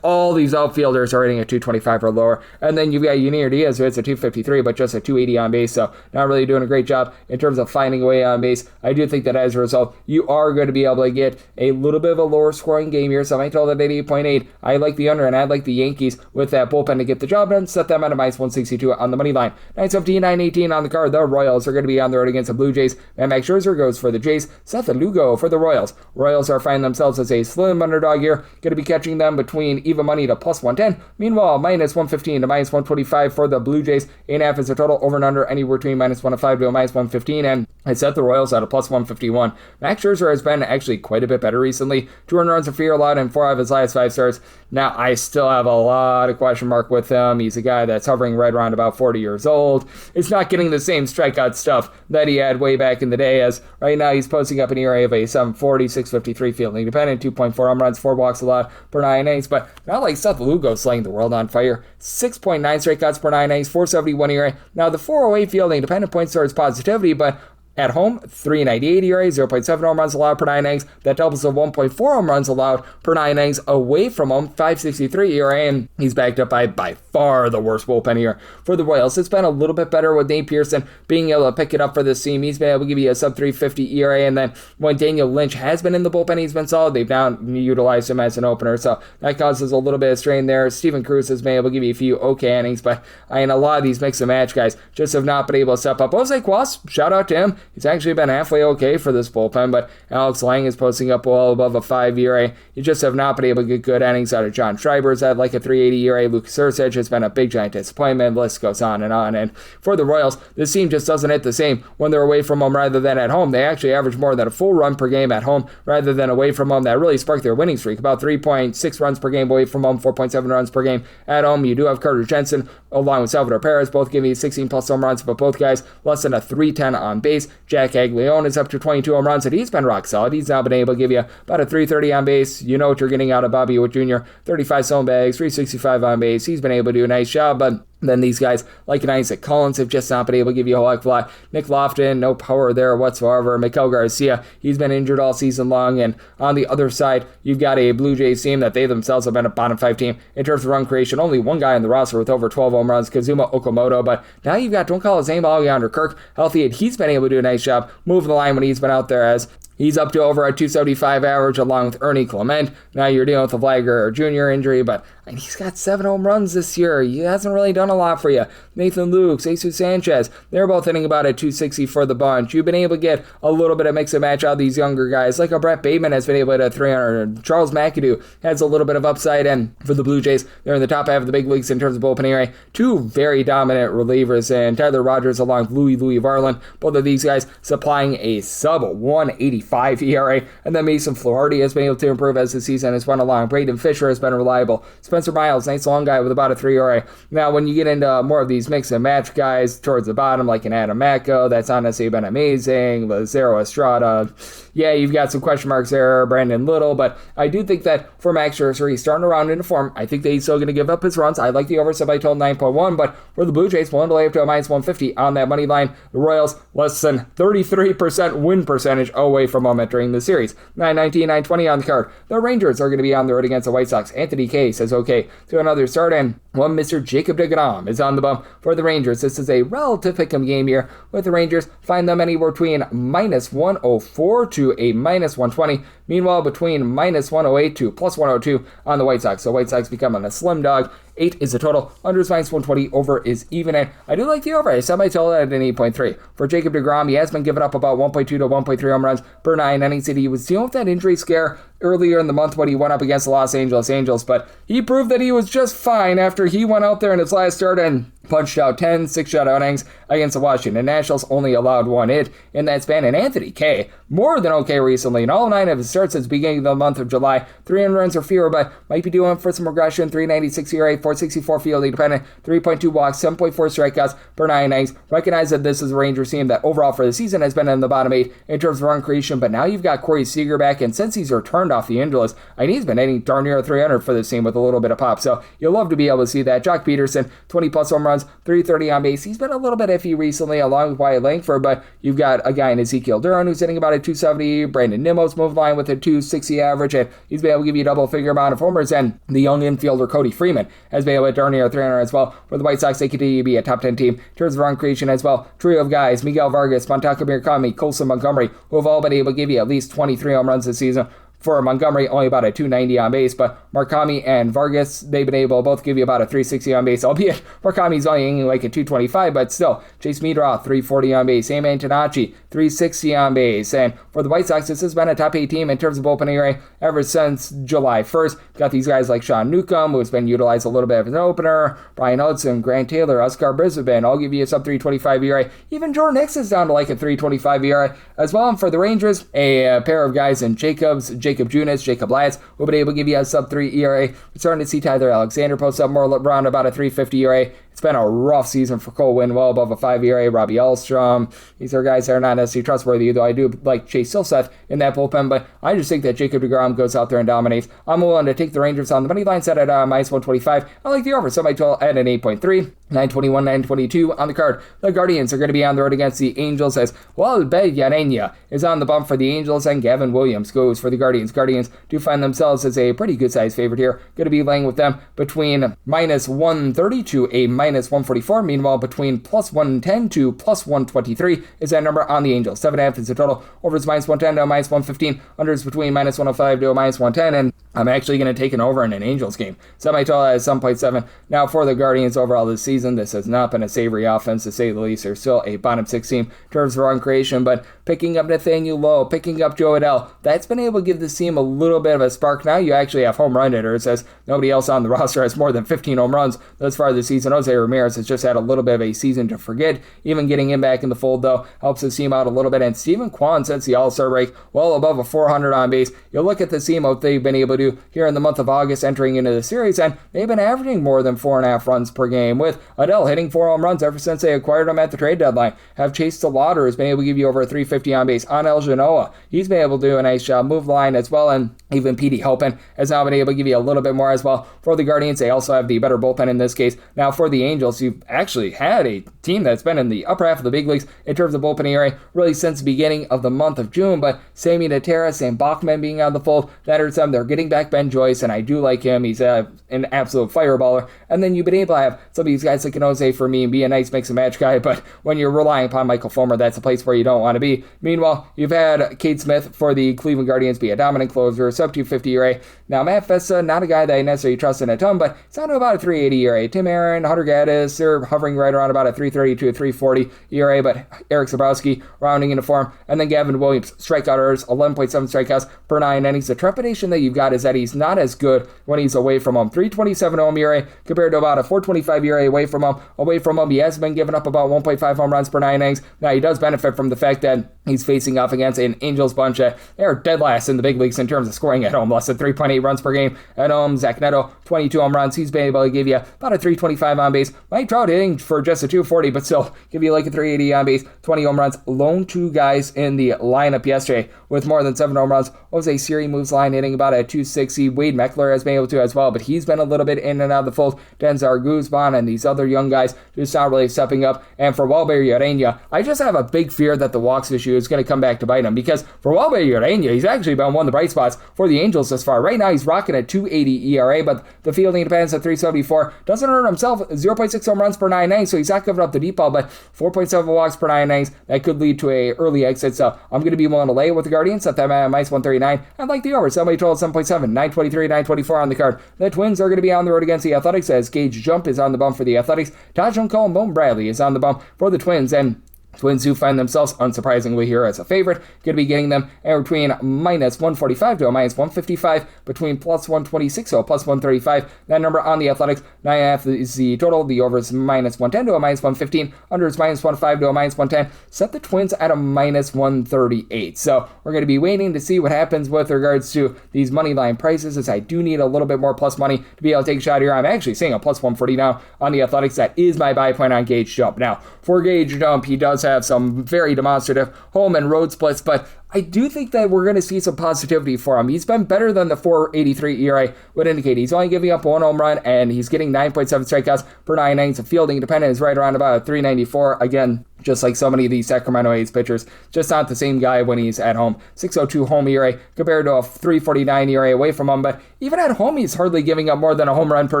All these outfielders are hitting a 225 or lower. And then you've got Yunier Diaz, who hits a 253, but just a 280 on base, so not really doing a great job in terms of finding a way on base. I do think that as a result, you are going to be able to get a little bit of a lower scoring game here, so I told it at 8.8. I like the under, and I like the Yankees with that bullpen to get the job done. Set them at a minus 162 on the money line. 917, 918 on the card. The Royals are going to be on the road against the Blue Jays. And Max Scherzer goes for the Jays. Seth Lugo for the Royals. Royals are finding themselves as a slim underdog here. Going to be catching them between even money to plus 110. Meanwhile, minus 115 to minus 125 for the Blue Jays. 8.5 is a total over and under anywhere between minus 105 to a minus 115. And I set the Royals at a plus 151. Max Scherzer has been actually quite a bit better recently. 2 earned runs of fear allowed in 4 of his last 5 starts. Now, I still have a lot of question mark with him. He's a guy that's hovering right around about 40 years old. It's not getting the same strikeout stuff that he had way back in the day, as right now he's posting up an ERA of a 7.40, 6.53 fielding dependent, 2.4 home runs, 4 walks allowed per 9 innings, but not like Seth Lugo slaying the world on fire. 6.9 strikeouts per 9 innings, 4.71 ERA. Now, the 408 fielding dependent points towards positivity, but At home, 3.98 ERA, 0.7 home runs allowed per 9 innings. That doubles to 1.4 home runs allowed per 9 innings. Away from home, 5.63 ERA, and he's backed up by far the worst bullpen here for the Royals. It's been a little bit better with Nate Pearson being able to pick it up for this team. He's been able to give you a sub-350 ERA, and then when Daniel Lynch has been in the bullpen, he's been solid. They've now utilized him as an opener, so that causes a little bit of strain there. Steven Cruz has been able to give you a few okay innings, but a lot of these mix-and-match guys just have not been able to step up. Jose Cuas, shout out to him. He's actually been halfway okay for this bullpen, but Alex Lang is posting up well above a 5 ERA. You just have not been able to get good innings out of John Schreiber's at like a 3.80 ERA. Lucas Ursic has been a big giant disappointment. The list goes on. And for the Royals, this team just doesn't hit the same when they're away from home rather than at home. They actually average more than a full run per game at home rather than away from home. That really sparked their winning streak. About 3.6 runs per game away from home, 4.7 runs per game at home. You do have Carter Jensen along with Salvador Perez, both giving you 16 plus home runs, but both guys less than a 310 on base. Jack Aguileone is up to 22 home runs, and he's been rock solid. He's now been able to give you about a 330 on base. You know what you're getting out of Bobby Witt Jr. 35 stolen bags, 365 on base. He's been able to do a nice job, but then these guys like an Isaac Collins have just not been able to give you a whole heck of a lot. Nick Lofton, no power there whatsoever. Miguel Garcia, he's been injured all season long. And on the other side, you've got a Blue Jays team that they themselves have been a bottom 5 team in terms of run creation. Only one guy on the roster with over 12 home runs, Kazuma Okamoto. But now you've got, don't call his name, Alexander Kirk healthy, and he's been able to do a nice job moving the line when he's been out there, as he's up to over a 275 average along with Ernie Clement. Now you're dealing with a Vlad Jr. injury, but he's got 7 home runs this year. He hasn't really done a lot for you. Nathan Lukes, Jesus Sanchez, they're both hitting about a 260 for the bunch. You've been able to get a little bit of mix and match out of these younger guys, like a Brett Bateman has been able to hit a 300. Charles McAdoo has a little bit of upside, and for the Blue Jays, they're in the top half of the big leagues in terms of bullpen ERA. 2 very dominant relievers, and Tyler Rogers along with Louis Varland, both of these guys supplying a sub 185 ERA, and then Mason Flaherty has been able to improve as the season has run along. Braden Fisher has been reliable. Spencer Miles, nice long guy with about a 3 ERA. Now, when you get into more of these mix and match guys towards the bottom, like an Adam Macko, that's not necessarily been amazing. Lazaro Estrada, yeah, you've got some question marks there. Brandon Little, but I do think that for Max Scherzer, he's starting to round into form. I think that he's still going to give up his runs. I like the over, so I told 9.1, but for the Blue Jays, willing to lay up to a minus 150 on that money line. The Royals, less than 33% win percentage away from home entering the series. 919, 920 on the card. The Rangers are going to be on the road against the White Sox. Anthony Kay says okay to another start, and one Mr. Jacob deGrom is on the bump for the Rangers. This is a relative pick'em game here with the Rangers. Find them anywhere between minus 104 to a minus 120. Meanwhile, between minus 108 to plus 102 on the White Sox. So White Sox becoming a slim dog. 8 is the total. Under is minus 120. Over is even. And I do like the over. I set my total at an 8.3. For Jacob deGrom, he has been giving up about 1.2 to 1.3 home runs per 9 innings. He was dealing with that injury scare earlier in the month when he went up against the Los Angeles Angels, but he proved that he was just fine after he went out there in his last start and punched out 10 6-shutout innings against the Washington Nationals, only allowed 1 hit in that span. And Anthony Kay, more than okay recently. In all 9 of his starts since the beginning of the month of July, 300 runs or fewer, but might be doing for some regression. 396 ERA, 464 fielding dependent, 3.2 walks, 7.4 strikeouts per 9 innings. Recognize that this is a Rangers team that overall for the season has been in the bottom 8 in terms of run creation, but now you've got Corey Seager back, and since he's returned off the injury list, he's been hitting darn near 300 for this team with a little bit of pop. So you'll love to be able to see that. Jock Peterson, 20 plus home runs, 330 on base. He's been a little bit iffy recently along with Wyatt Langford, but you've got a guy in Ezekiel Duran who's hitting about a 270. Brandon Nimmo's moved line with a 260 average, and he's been able to give you a double figure amount of homers. And the young infielder Cody Freeman has been able to darn near 300 as well. For the White Sox, they continue to be a top 10 team in terms of run creation as well. Trio of guys, Miguel Vargas, Montaka Murakami, Colson Montgomery, who have all been able to give you at least 23 home runs this season. For Montgomery, only about a 290 on base, but Murakami and Vargas, they've been able to both give you about a 360 on base, albeit Murakami's only hitting like a 225, but still, Chase Meadroth, 340 on base, Sam Antonacci, 360 on base, and for the White Sox, this has been a top 8 team in terms of opening ERA ever since July 1st. Got these guys like Sean Newcomb, who's been utilized a little bit as an opener, Brian Hudson, Grant Taylor, Oscar Brisbane, I'll give you a sub 325 ERA. Even Jordan Hicks is down to like a 325 ERA as well, and for the Rangers, a pair of guys in Jacob Junis, Jacob Latz, will be able to give you a sub 3 ERA. We're starting to see Tyler Alexander post up more around about a 350 ERA It's been a rough season for Cole Winn, well above a 5 ERA. Robbie Alstrom, these are guys that are not necessarily trustworthy, though I do like Chase Silseth in that bullpen, but I just think that Jacob deGrom goes out there and dominates. I'm willing to take the Rangers on the money line set at minus 125. I like the over, so my total at an 8.3. 921, 922 on the card. The Guardians are going to be on the road against the Angels as Valdeña is on the bump for the Angels and Gavin Williams goes for the Guardians. Guardians do find themselves as a pretty good size favorite here. Going to be laying with them between minus 130 to a minus 144. Meanwhile, between plus 110 to plus 123 is that number on the Angels. 7.5 is the total. Over is minus 110 to a minus 115. Under is between minus 105 to a minus 110. And I'm actually going to take an over in an Angels game. Semi-total at 7.7. Now for the Guardians overall this season, this has not been a savory offense to say the least. They're still a bottom 6 team in terms of run creation, but picking up Nathaniel Lowe, picking up Joe Adell, that's been able to give this team a little bit of a spark. Now you actually have home run hitters, as nobody else on the roster has more than 15 home runs thus far this season. Jose Ramirez has just had a little bit of a season to forget. Even getting him back in the fold, though, helps his team out a little bit. And Steven Kwan, since the All-Star break, well above a 400 on base. You look at the team, what they've been able to do here in the month of August entering into the series, and they've been averaging more than 4.5 runs per game, with Adell hitting 4 home runs ever since they acquired him at the trade deadline. Have Chase Delauder has been able to give you over a 350 on base. Anel Genoa, he's been able to do a nice job. Move the line as well, and even Petey Halpin has now been able to give you a little bit more as well. For the Guardians, they also have the better bullpen in this case. Now for the Angels, you've actually had a team that's been in the upper half of the big leagues in terms of bullpen ERA really since the beginning of the month of June, but Sammy Natera, Sam Bachman being on the fold, that hurts them. They're getting back Ben Joyce, and I do like him. He's an absolute fireballer. And then you've been able to have some of these guys like Jose for me and be a nice mix and match guy, but when you're relying upon Michael Fulmer, that's a place where you don't want to be. Meanwhile, you've had Cade Smith for the Cleveland Guardians be a dominant closer, sub 250 ERA. Now, Matt Festa, not a guy that I necessarily trust in a ton, but it's down to about a 380 ERA. Tim Aaron, Hunter Gaddis, they're hovering right around about a 330 to a 340 ERA, but Eric Zabrowski rounding into form. And then Gavin Williams, strikeouters, 11.7 strikeouts per 9 innings. The trepidation that you've got is that he's not as good when he's away from home. 327 home ERA compared to about a 425 ERA away from home. Away from home, he has been giving up about 1.5 home runs per 9 innings. Now, he does benefit from the fact that he's facing off against an Angels bunch that they're dead last in the big leagues in terms of scoring at home, less than 3.8 runs per game at home. Zach Neto, 22 home runs. He's been able to give you about a 325 on base. Mike Trout hitting for just a 240, but still give you like a 380 on base, 20 home runs. Lone 2 guys in the lineup yesterday with more than 7 home runs. Jose Siri moves line hitting about a 260. Wade Meckler has been able to as well, but he's been a little bit in and out of the fold. Denzar Guzman and these other young guys just not really stepping up. And for Walber Urena, I just have a big fear that the walks issue is going to come back to bite him, because for Walber Urena, he's actually been one of the bright spots for the Angels thus far. Right now, he's rocking a 280 ERA, but the fielding depends at 374. Doesn't hurt himself, 0.6 home runs per 9 innings, so he's not giving up the deep ball, but 4.7 walks per 9 innings. That could lead to a early exit, so I'm going to be willing to lay with the Guardians at that minus 139. I'd like the over. Somebody told 7.7, 923, 924 on the card. The Twins are going to be on the road against the Athletics as Gage Jump is on the bump for the Athletics. Taj Cole and Bone Bradley is on the bump for the Twins, and Twins do find themselves, unsurprisingly, here as a favorite. Going to be getting them between minus 145 to a minus 155, between plus 126 to a plus 135. That number on the Athletics, 9.5 is the total. The over is minus 110 to a minus 115. Under is minus 105 to a minus 110. Set the Twins at a minus 138. So we're going to be waiting to see what happens with regards to these money line prices, as I do need a little bit more plus money to be able to take a shot here. I'm actually seeing a plus 140 now on the Athletics. That is my buy point on Gage Jump. Now, for Gage Jump, he does have some very demonstrative home and road splits, but I do think that we're going to see some positivity for him. He's been better than the 4.83 ERA would indicate. He's only giving up 1 home run, and he's getting 9.7 strikeouts per 9 innings. The fielding dependent is right around about a 394. Again, just like so many of these Sacramento A's pitchers, just not the same guy when he's at home. 602 home ERA compared to a 349 ERA away from him, but even at home, he's hardly giving up more than a home run per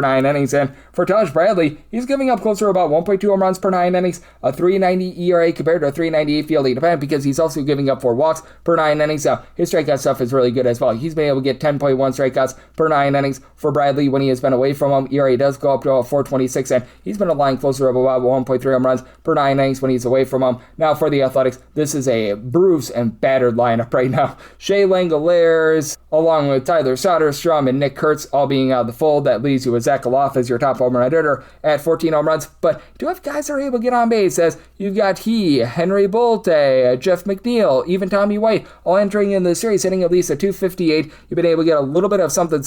9 innings. And for Taj Bradley, he's giving up closer to about 1.2 home runs per 9 innings, a 390 ERA compared to a 398 fielding dependent, because he's also giving up 4 walks per 9 innings. Now, his strikeout stuff is really good as well. He's been able to get 10.1 strikeouts per 9 innings for Bradley when he has been away from him. ERA does go up to a 426, and he's been allowing closer to about 1.3 home runs per 9 innings when he's away away from them. Now for the Athletics, this is a bruised and battered lineup right now. Shea Langoliers, along with Tyler Soderstrom and Nick Kurtz all being out of the fold. That leaves you with Zach Aloff as your top home run hitter at 14 home runs. But you do have guys that are able to get on base, as you've got Henry Bolte, Jeff McNeil, even Tommy White, all entering in the series, hitting at least a 258. You've been able to get a little bit of something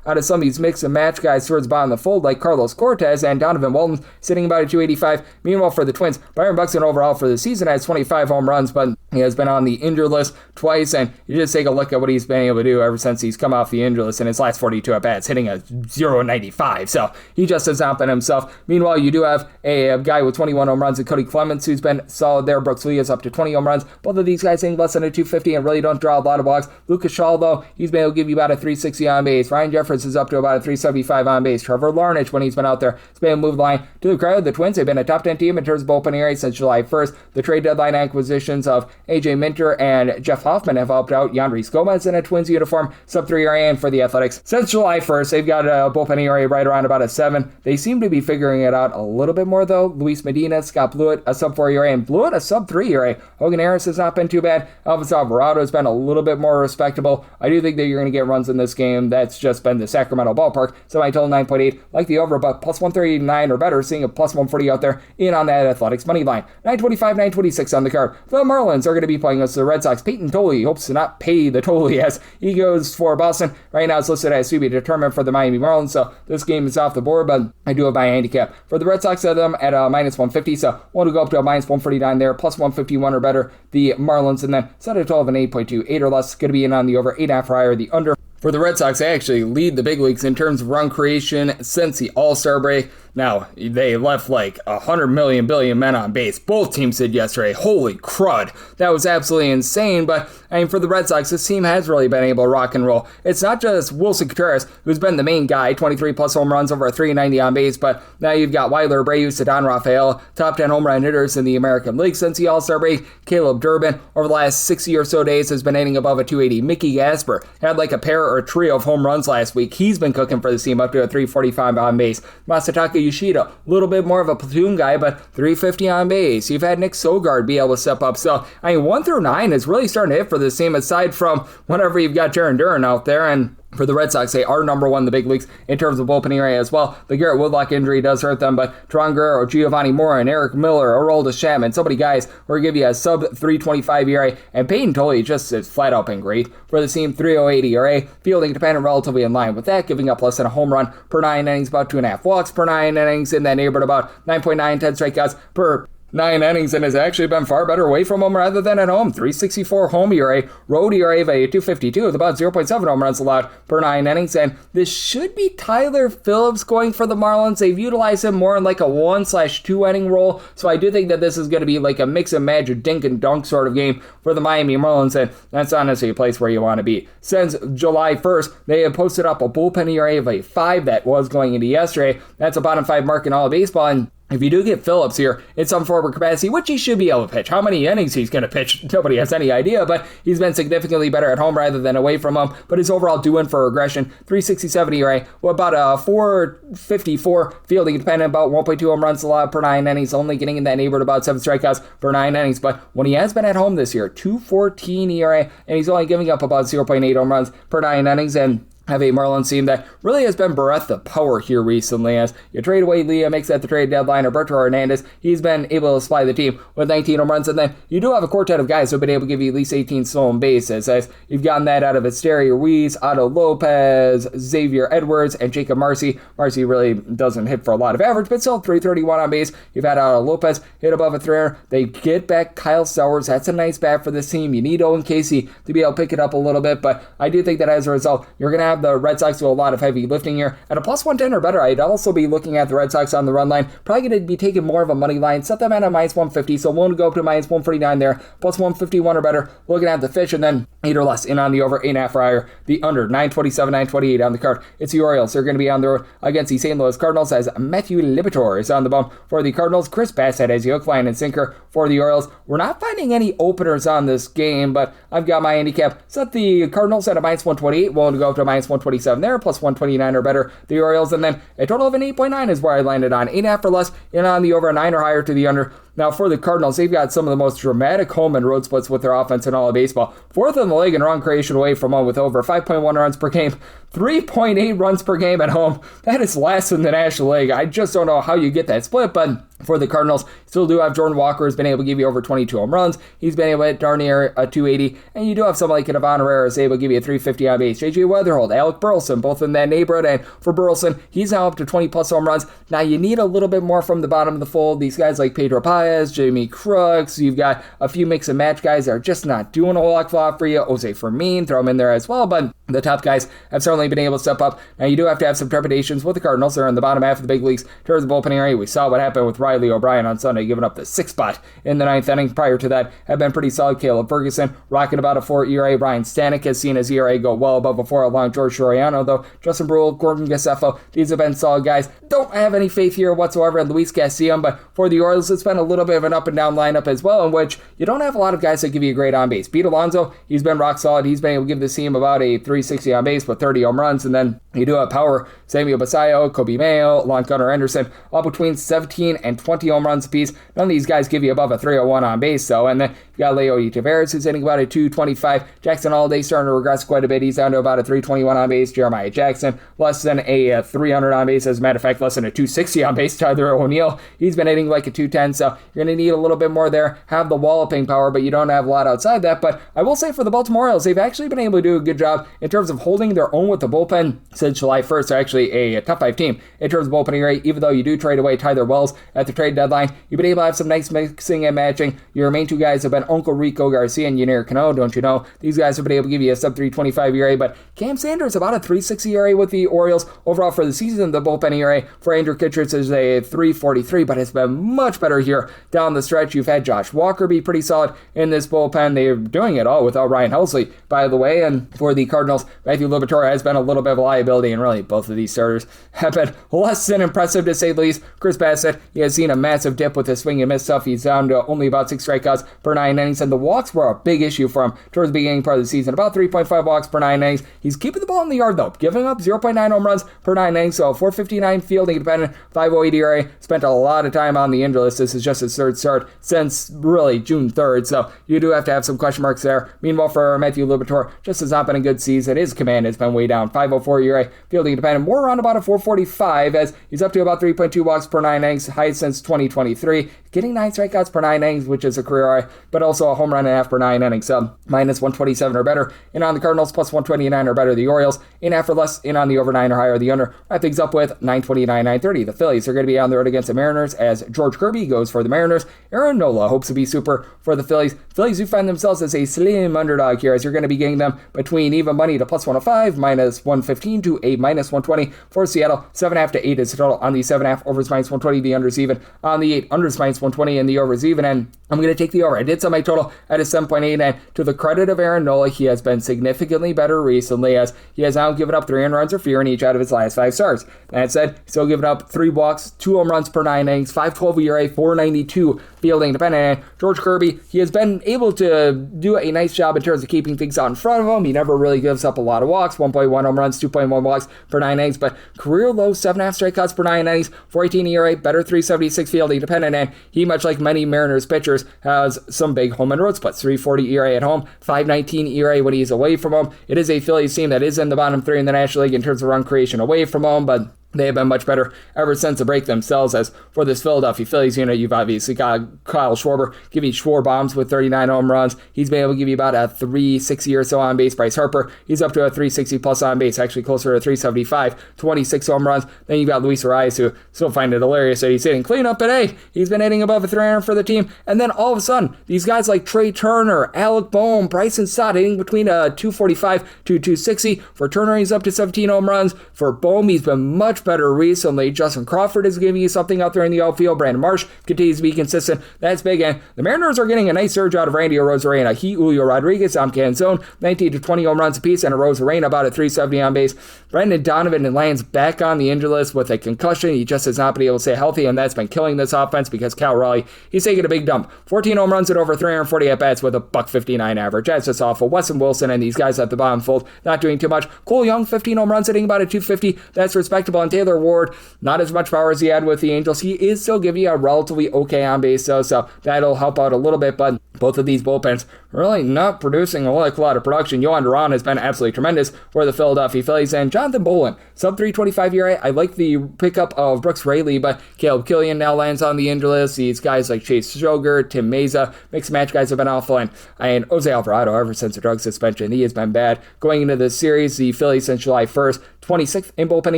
out of some of these mix and match guys towards the bottom of the fold, like Carlos Cortez and Donovan Walton, sitting about a 285. Meanwhile, for the Twins, Byron Buxton overall for the season has 25 home runs, but he has been on the injured list twice, and you just take a look at what he's been able to do ever since he's come off the injured list in his last 42 at-bats, hitting a 0.95, so he just has not been himself. Meanwhile, you do have a guy with 21 home runs, and Cody Clemens, who's been solid there. Brooks Lee is up to 20 home runs. Both of these guys hitting less than a 250 and really don't draw a lot of walks. Lucas Shaw, though, he's been able to give you about a 360 on base. Ryan Jeffers is up to about a 375 on base. Trevor Larnach, when he's been out there, has been able to move the line. To the crowd, the Twins have been a top 10 team in terms of bullpen ERA since July 1st. The trade deadline acquisitions of AJ Minter and Jeff Hoffman have helped out. Yandris Gomez in a Twins uniform, sub-3 ERA, and for the Athletics, since July 1st, they've got a bullpen ERA right around about a 7. They seem to be figuring it out a little bit more, though. Luis Medina, Scott Blewett, a sub-4 ERA, and Blewett, a sub-3 ERA. Hogan Harris has not been too bad. Elvis Alvarado has been a little bit more respectable. I do think that you're going to get runs in this game. That's just been the Sacramento ballpark. So I told 9.8, like the over, but plus 139 or better, seeing a plus 140 out there in on that Athletics money line. 925, 926 on the card. The Marlins are going to be playing us the Red Sox. Peyton Tolley hopes to not pay the Tolley as he goes for Boston. Right now it's listed as to be determined for the Miami Marlins, so this game is off the board, but I do have my handicap. For the Red Sox, I have them at minus 150, so want to go up to a minus 149 there, plus 151 or better. The Marlins, and then set a 12 and 8.2, 8 or less, going to be in on the over, 8.5 or higher, the under. For the Red Sox, they actually lead the big leagues in terms of run creation since the All-Star break. Now, they left like 100 million billion men on base. Both teams did yesterday. Holy crud. That was absolutely insane. But, I mean, for the Red Sox, this team has really been able to rock and roll. It's not just Wilson Contreras, who's been the main guy, 23 plus home runs, over a 390 on base, but now you've got Weiler, Abreu, Cedon Rafael, top 10 home run hitters in the American League since the All-Star break. Caleb Durbin, over the last 60 or so days, has been hitting above a 280. Mickey Gasper had like a pair or a trio of home runs last week. He's been cooking for the team, up to a 345 on base. Masataka Yoshida, a little bit more of a platoon guy, but 350 on base. You've had Nick Sogard be able to step up. So, I mean, 1 through 9 is really starting to hit for this team, aside from whenever you've got Jaron Duran out there. And for the Red Sox, they are number 1 in the big leagues in terms of bullpen ERA as well. The Garrett Woodlock injury does hurt them, but Tron Guerrero, Giovanni Morin, Eric Miller, Aroldis Chapman, so many guys who are giving you a sub-325 ERA, and Peyton Tolley just has flat out been great for the team. 308 ERA, fielding dependent, relatively in line with that, giving up less than a home run per 9 innings, about 2.5 walks per 9 innings, in that neighborhood, about 9.9, 10 strikeouts per 9 innings, and has actually been far better away from home rather than at home. 364 home ERA, road ERA of a 252 with about 0.7 home runs allowed per 9 innings, and this should be Tyler Phillips going for the Marlins. They've utilized him more in like a 1/2 inning role, so I do think that this is going to be like a mix and match or dink and dunk sort of game for the Miami Marlins, and that's not necessarily a place where you want to be. Since July 1st, they have posted up a bullpen ERA of a 5 that was going into yesterday. That's a bottom 5 mark in all of baseball, and if you do get Phillips here in some forward capacity, which he should be able to pitch, how many innings he's going to pitch, nobody has any idea, but he's been significantly better at home rather than away from home, but his overall due in for regression, 367 ERA, well, about a 454 fielding dependent, about 1.2 home runs allowed per 9 innings, only getting in that neighborhood about 7 strikeouts per 9 innings, but when he has been at home this year, 214 ERA, and he's only giving up about 0.8 home runs per 9 innings, and have a Marlins team that really has been bereft of power here recently. As you trade away Leah, makes at the trade deadline, Roberto Hernandez, he's been able to supply the team with 19 home runs, and then you do have a quartet of guys who have been able to give you at least 18 stolen bases, as you've gotten that out of Esteury Ruiz, Otto Lopez, Xavier Edwards, and Jacob Marcy. Marcy really doesn't hit for a lot of average, but still 331 on base. You've had Otto Lopez hit above a 300. They get back Kyle Sowers. That's a nice bat for this team. You need Owen Casey to be able to pick it up a little bit, but I do think that as a result, you're going to have the Red Sox do a lot of heavy lifting here. At a plus 110 or better, I'd also be looking at the Red Sox on the run line. Probably going to be taking more of a money line. Set them at a minus 150, so we'll go up to minus 149 there. Plus 151 or better. Looking at the fish, and then 8 or less in on the over, 8.5 or higher. The under, 927, 928 on the card. It's the Orioles. They're going to be on the road against the St. Louis Cardinals, as Matthew Liberatore is on the bump for the Cardinals. Chris Bassett has the hook, line, and sinker for the Orioles. We're not finding any openers on this game, but I've got my handicap. Set the Cardinals at a minus 128. Willing to go up to minus 127 there, plus 129 or better. The Orioles, and then a total of an 8.9 is where I landed on. 8.5 or less in on the over, 9 or higher to the under. Now, for the Cardinals, they've got some of the most dramatic home and road splits with their offense in all of baseball. Fourth in the league in run creation away from home with over 5.1 runs per game, 3.8 runs per game at home. That is last in the National League. I just don't know how you get that split, but for the Cardinals, still do have Jordan Walker, who's been able to give you over 22 home runs. He's been able to hit darn near a 280, and you do have someone like Devon Herrera who's able to give you a 350 on base. J.J. Weatherholt, Alec Burleson, both in that neighborhood, and for Burleson, he's now up to 20-plus home runs. Now, you need a little bit more from the bottom of the fold. These guys like Pedro Paez, Jamie Crooks, you've got a few mix-and-match guys that are just not doing a whole lot for you. Jose Fermin, throw him in there as well, but the top guys have certainly been able to step up. Now, you do have to have some trepidations with the Cardinals. They're in the bottom half of the big leagues. In terms of bullpen area, we saw what happened with Riley O'Brien on Sunday, giving up the 6th spot in the 9th inning. Prior to that, have been pretty solid. Caleb Ferguson rocking about a 4 ERA. Ryan Stanek has seen his ERA go well above a 4 along George Soriano, though. Justin Brule, Gordon Gassefo, these have been solid guys. Don't have any faith here whatsoever in Luis Castillo, but for the Orioles, it's been a little bit of an up and down lineup as well, in which you don't have a lot of guys that give you a great on base. Pete Alonso, he's been rock solid. He's been able to give this team about a 360 on base with 30 home runs, and then you do have power. Samuel Basayo, Kobe Mayo, Lon Gunnar Anderson, all between 17 and 20 home runs apiece. None of these guys give you above a 301 on base, though. And then you got Leo Tavares, who's hitting about a 225. Jackson Holiday starting to regress quite a bit. He's down to about a 321 on base. Jeremiah Jackson, less than a 300 on base. As a matter of fact, less than a 260 on base. Tyler O'Neill, he's been hitting like a 210, so you're going to need a little bit more there. Have the walloping power, but you don't have a lot outside that. But I will say for the Baltimore Orioles, they've actually been able to do a good job in terms of holding their own with the bullpen since July 1st. They're actually a top 5 team in terms of bullpen rate, even though you do trade away Tyler Wells at the trade deadline. You've been able to have some nice mixing and matching. Your main two guys have been Uncle Rico Garcia and Yanier Cano, don't you know? These guys have been able to give you a sub 325 ERA, but Cam Sanders about a 360 ERA with the Orioles. Overall for the season, the bullpen ERA for Andrew Kittredge is a 343, but it's been much better here down the stretch. You've had Josh Walker be pretty solid in this bullpen. They're doing it all without Ryan Helsley, by the way, and for the Cardinals, Matthew Liberatore has been a little bit of a liability, and really both of these starters have been less than impressive to say the least. Chris Bassett, he has seen a massive dip with his swing and miss stuff. He's down to only about 6 strikeouts per 9 innings, and the walks were a big issue for him towards the beginning part of the season. About 3.5 walks per 9 innings. He's keeping the ball in the yard, though, giving up 0.9 home runs per 9 innings, so 459 fielding independent, 508 ERA. Spent a lot of time on the injury list. This is just his 3rd start since really June 3rd, so you do have to have some question marks there. Meanwhile, for Matthew Liberatore, just has not been a good season. His command has been way down. 504 ERA, fielding independent, more around about a 445, as he's up to about 3.2 walks per 9 innings, highest since 2023. Getting 9 strikeouts per 9 innings, which is a career high, but also a home run and a half per 9 innings. So minus 127 or better in on the Cardinals, plus 129 or better the Orioles. In half or less in on the over 9 or higher the under. Wrap things up with 929, 930. The Phillies are going to be on the road against the Mariners as George Kirby goes for the Mariners. Aaron Nola hopes to be super for the Phillies. Phillies do find themselves as a slim underdog here, as you're going to be getting them between even money to plus 105, minus 115 to a minus 120 for Seattle. 7.5 to 8 is the total on the 7.5, overs minus 120, the unders even on the 8, unders minus 120, and the overs even. And I'm going to take the over. I did set my total at a 7.8, and to the credit of Aaron Nola, he has been significantly better recently, as he has now given up 3 earned runs or fewer in each out of his last 5 starts. That said, he's still given up 3 walks, 2 home runs per 9 innings, 5.12 ERA, 4.92 fielding independent. And George Kirby, he has been able to do a nice job in terms of keeping things out in front of him. He never really gives up a lot of walks, 1.1 home runs, 2.1 walks per 9 innings, but career low 7.5 strikeouts per 9 innings, 4.18 ERA, better 3.76 fielding independent, and he, much like many Mariners pitchers, has some big home and road splits. 3.40 ERA at home, 5.19 ERA when he's away from home. It is a Phillies team that is in the bottom 3 in the National League in terms of run creation away from home, but they have been much better ever since the break themselves. As for this Philadelphia Phillies unit, you've obviously got Kyle Schwarber giving Schwarbombs with 39 home runs. He's been able to give you about a 360 or so on base. Bryce Harper, he's up to a 360 plus on base, actually closer to 375, 26 home runs. Then you've got Luis Arias, who still find it hilarious that he's hitting cleanup at 8. He's been hitting above a 300 for the team. And then all of a sudden, these guys like Trey Turner, Alec Bohm, Bryson Stott hitting between a 245 to 260. For Turner, he's up to 17 home runs. For Bohm, he's been much better recently. Justin Crawford is giving you something out there in the outfield. Brandon Marsh continues to be consistent. That's big. And the Mariners are getting a nice surge out of Randy Arozarena. Julio Rodriguez, Sam Canzone, 19 to 20 home runs apiece, and Arozarena about a 370 on base. Brendan Donovan and lands back on the injury list with a concussion. He just has not been able to stay healthy, and that's been killing this offense because Cal Raleigh, he's taking a big dump. 14 home runs and over 340 at-bats with a .159 average. That's just awful. Weston Wilson and these guys at the bottom fold not doing too much. Cole Young, 15 home runs, hitting about a 250. That's respectable. down. Taylor Ward, not as much power as he had with the Angels. He is still giving you a relatively okay on base, though, so that'll help out a little bit, but both of these bullpens really not producing a lot of production. Yohan Duran has been absolutely tremendous for the Philadelphia Phillies, and Jonathan Bolin, sub 3.25 ERA. I like the pickup of Brooks Raley, but Caleb Killian now lands on the injury list. These guys like Chase Shoger, Tim Meza, mixed match guys have been awful, and Jose Alvarado, ever since the drug suspension, he has been bad. Going into this series, the Phillies since July 1st, 26th in bullpen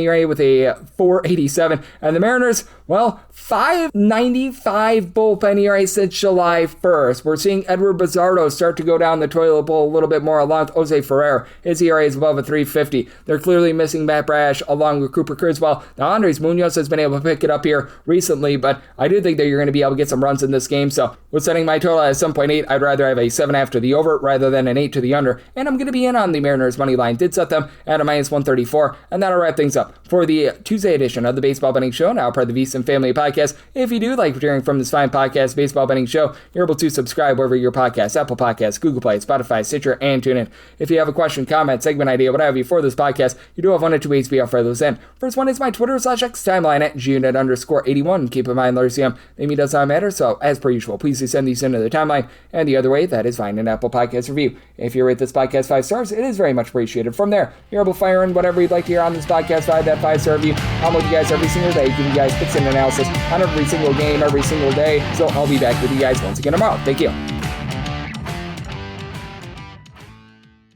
ERA with a 4.87, and the Mariners, well, 5.95 bullpen ERA since July 1st. We're seeing Edward Bizardo start to go down the toilet bowl a little bit more, along with Jose Ferrer. His ERA is above a 3.50. They're clearly missing Matt Brash along with Cooper Criswell. Now, Andres Munoz has been able to pick it up here recently, but I do think that you're going to be able to get some runs in this game, so with setting my total at 7.8, I'd rather have a 7.5 to the over rather than an 8 to the under, and I'm going to be in on the Mariners money line. Did set them at a minus 134, and that'll wrap things up for the Tuesday edition of the Baseball Betting Show, now part of the VSiN Family Podcast. If you do like hearing from this fine podcast, Baseball Betting Show, you're able to subscribe wherever your podcast, Apple Podcasts, Google Play, Spotify, Stitcher, and TuneIn. If you have a question, comment, segment idea, what have you for this podcast, you do have one or two ways to be able to those in. First one is my Twitter/X timeline at @GUnit_81. Keep in mind, LRCM, maybe does not matter, so as per usual, please do send these into the timeline. And the other way, that is find an Apple Podcast review. If you rate this podcast 5 stars, it is very much appreciated. From there, you're able to fire in whatever you'd like to hear on this podcast via that 5-star review. I'm with you guys every single day, giving you guys picks and analysis on every single game, every single day. So I'll be back with you guys once again tomorrow. Thank you.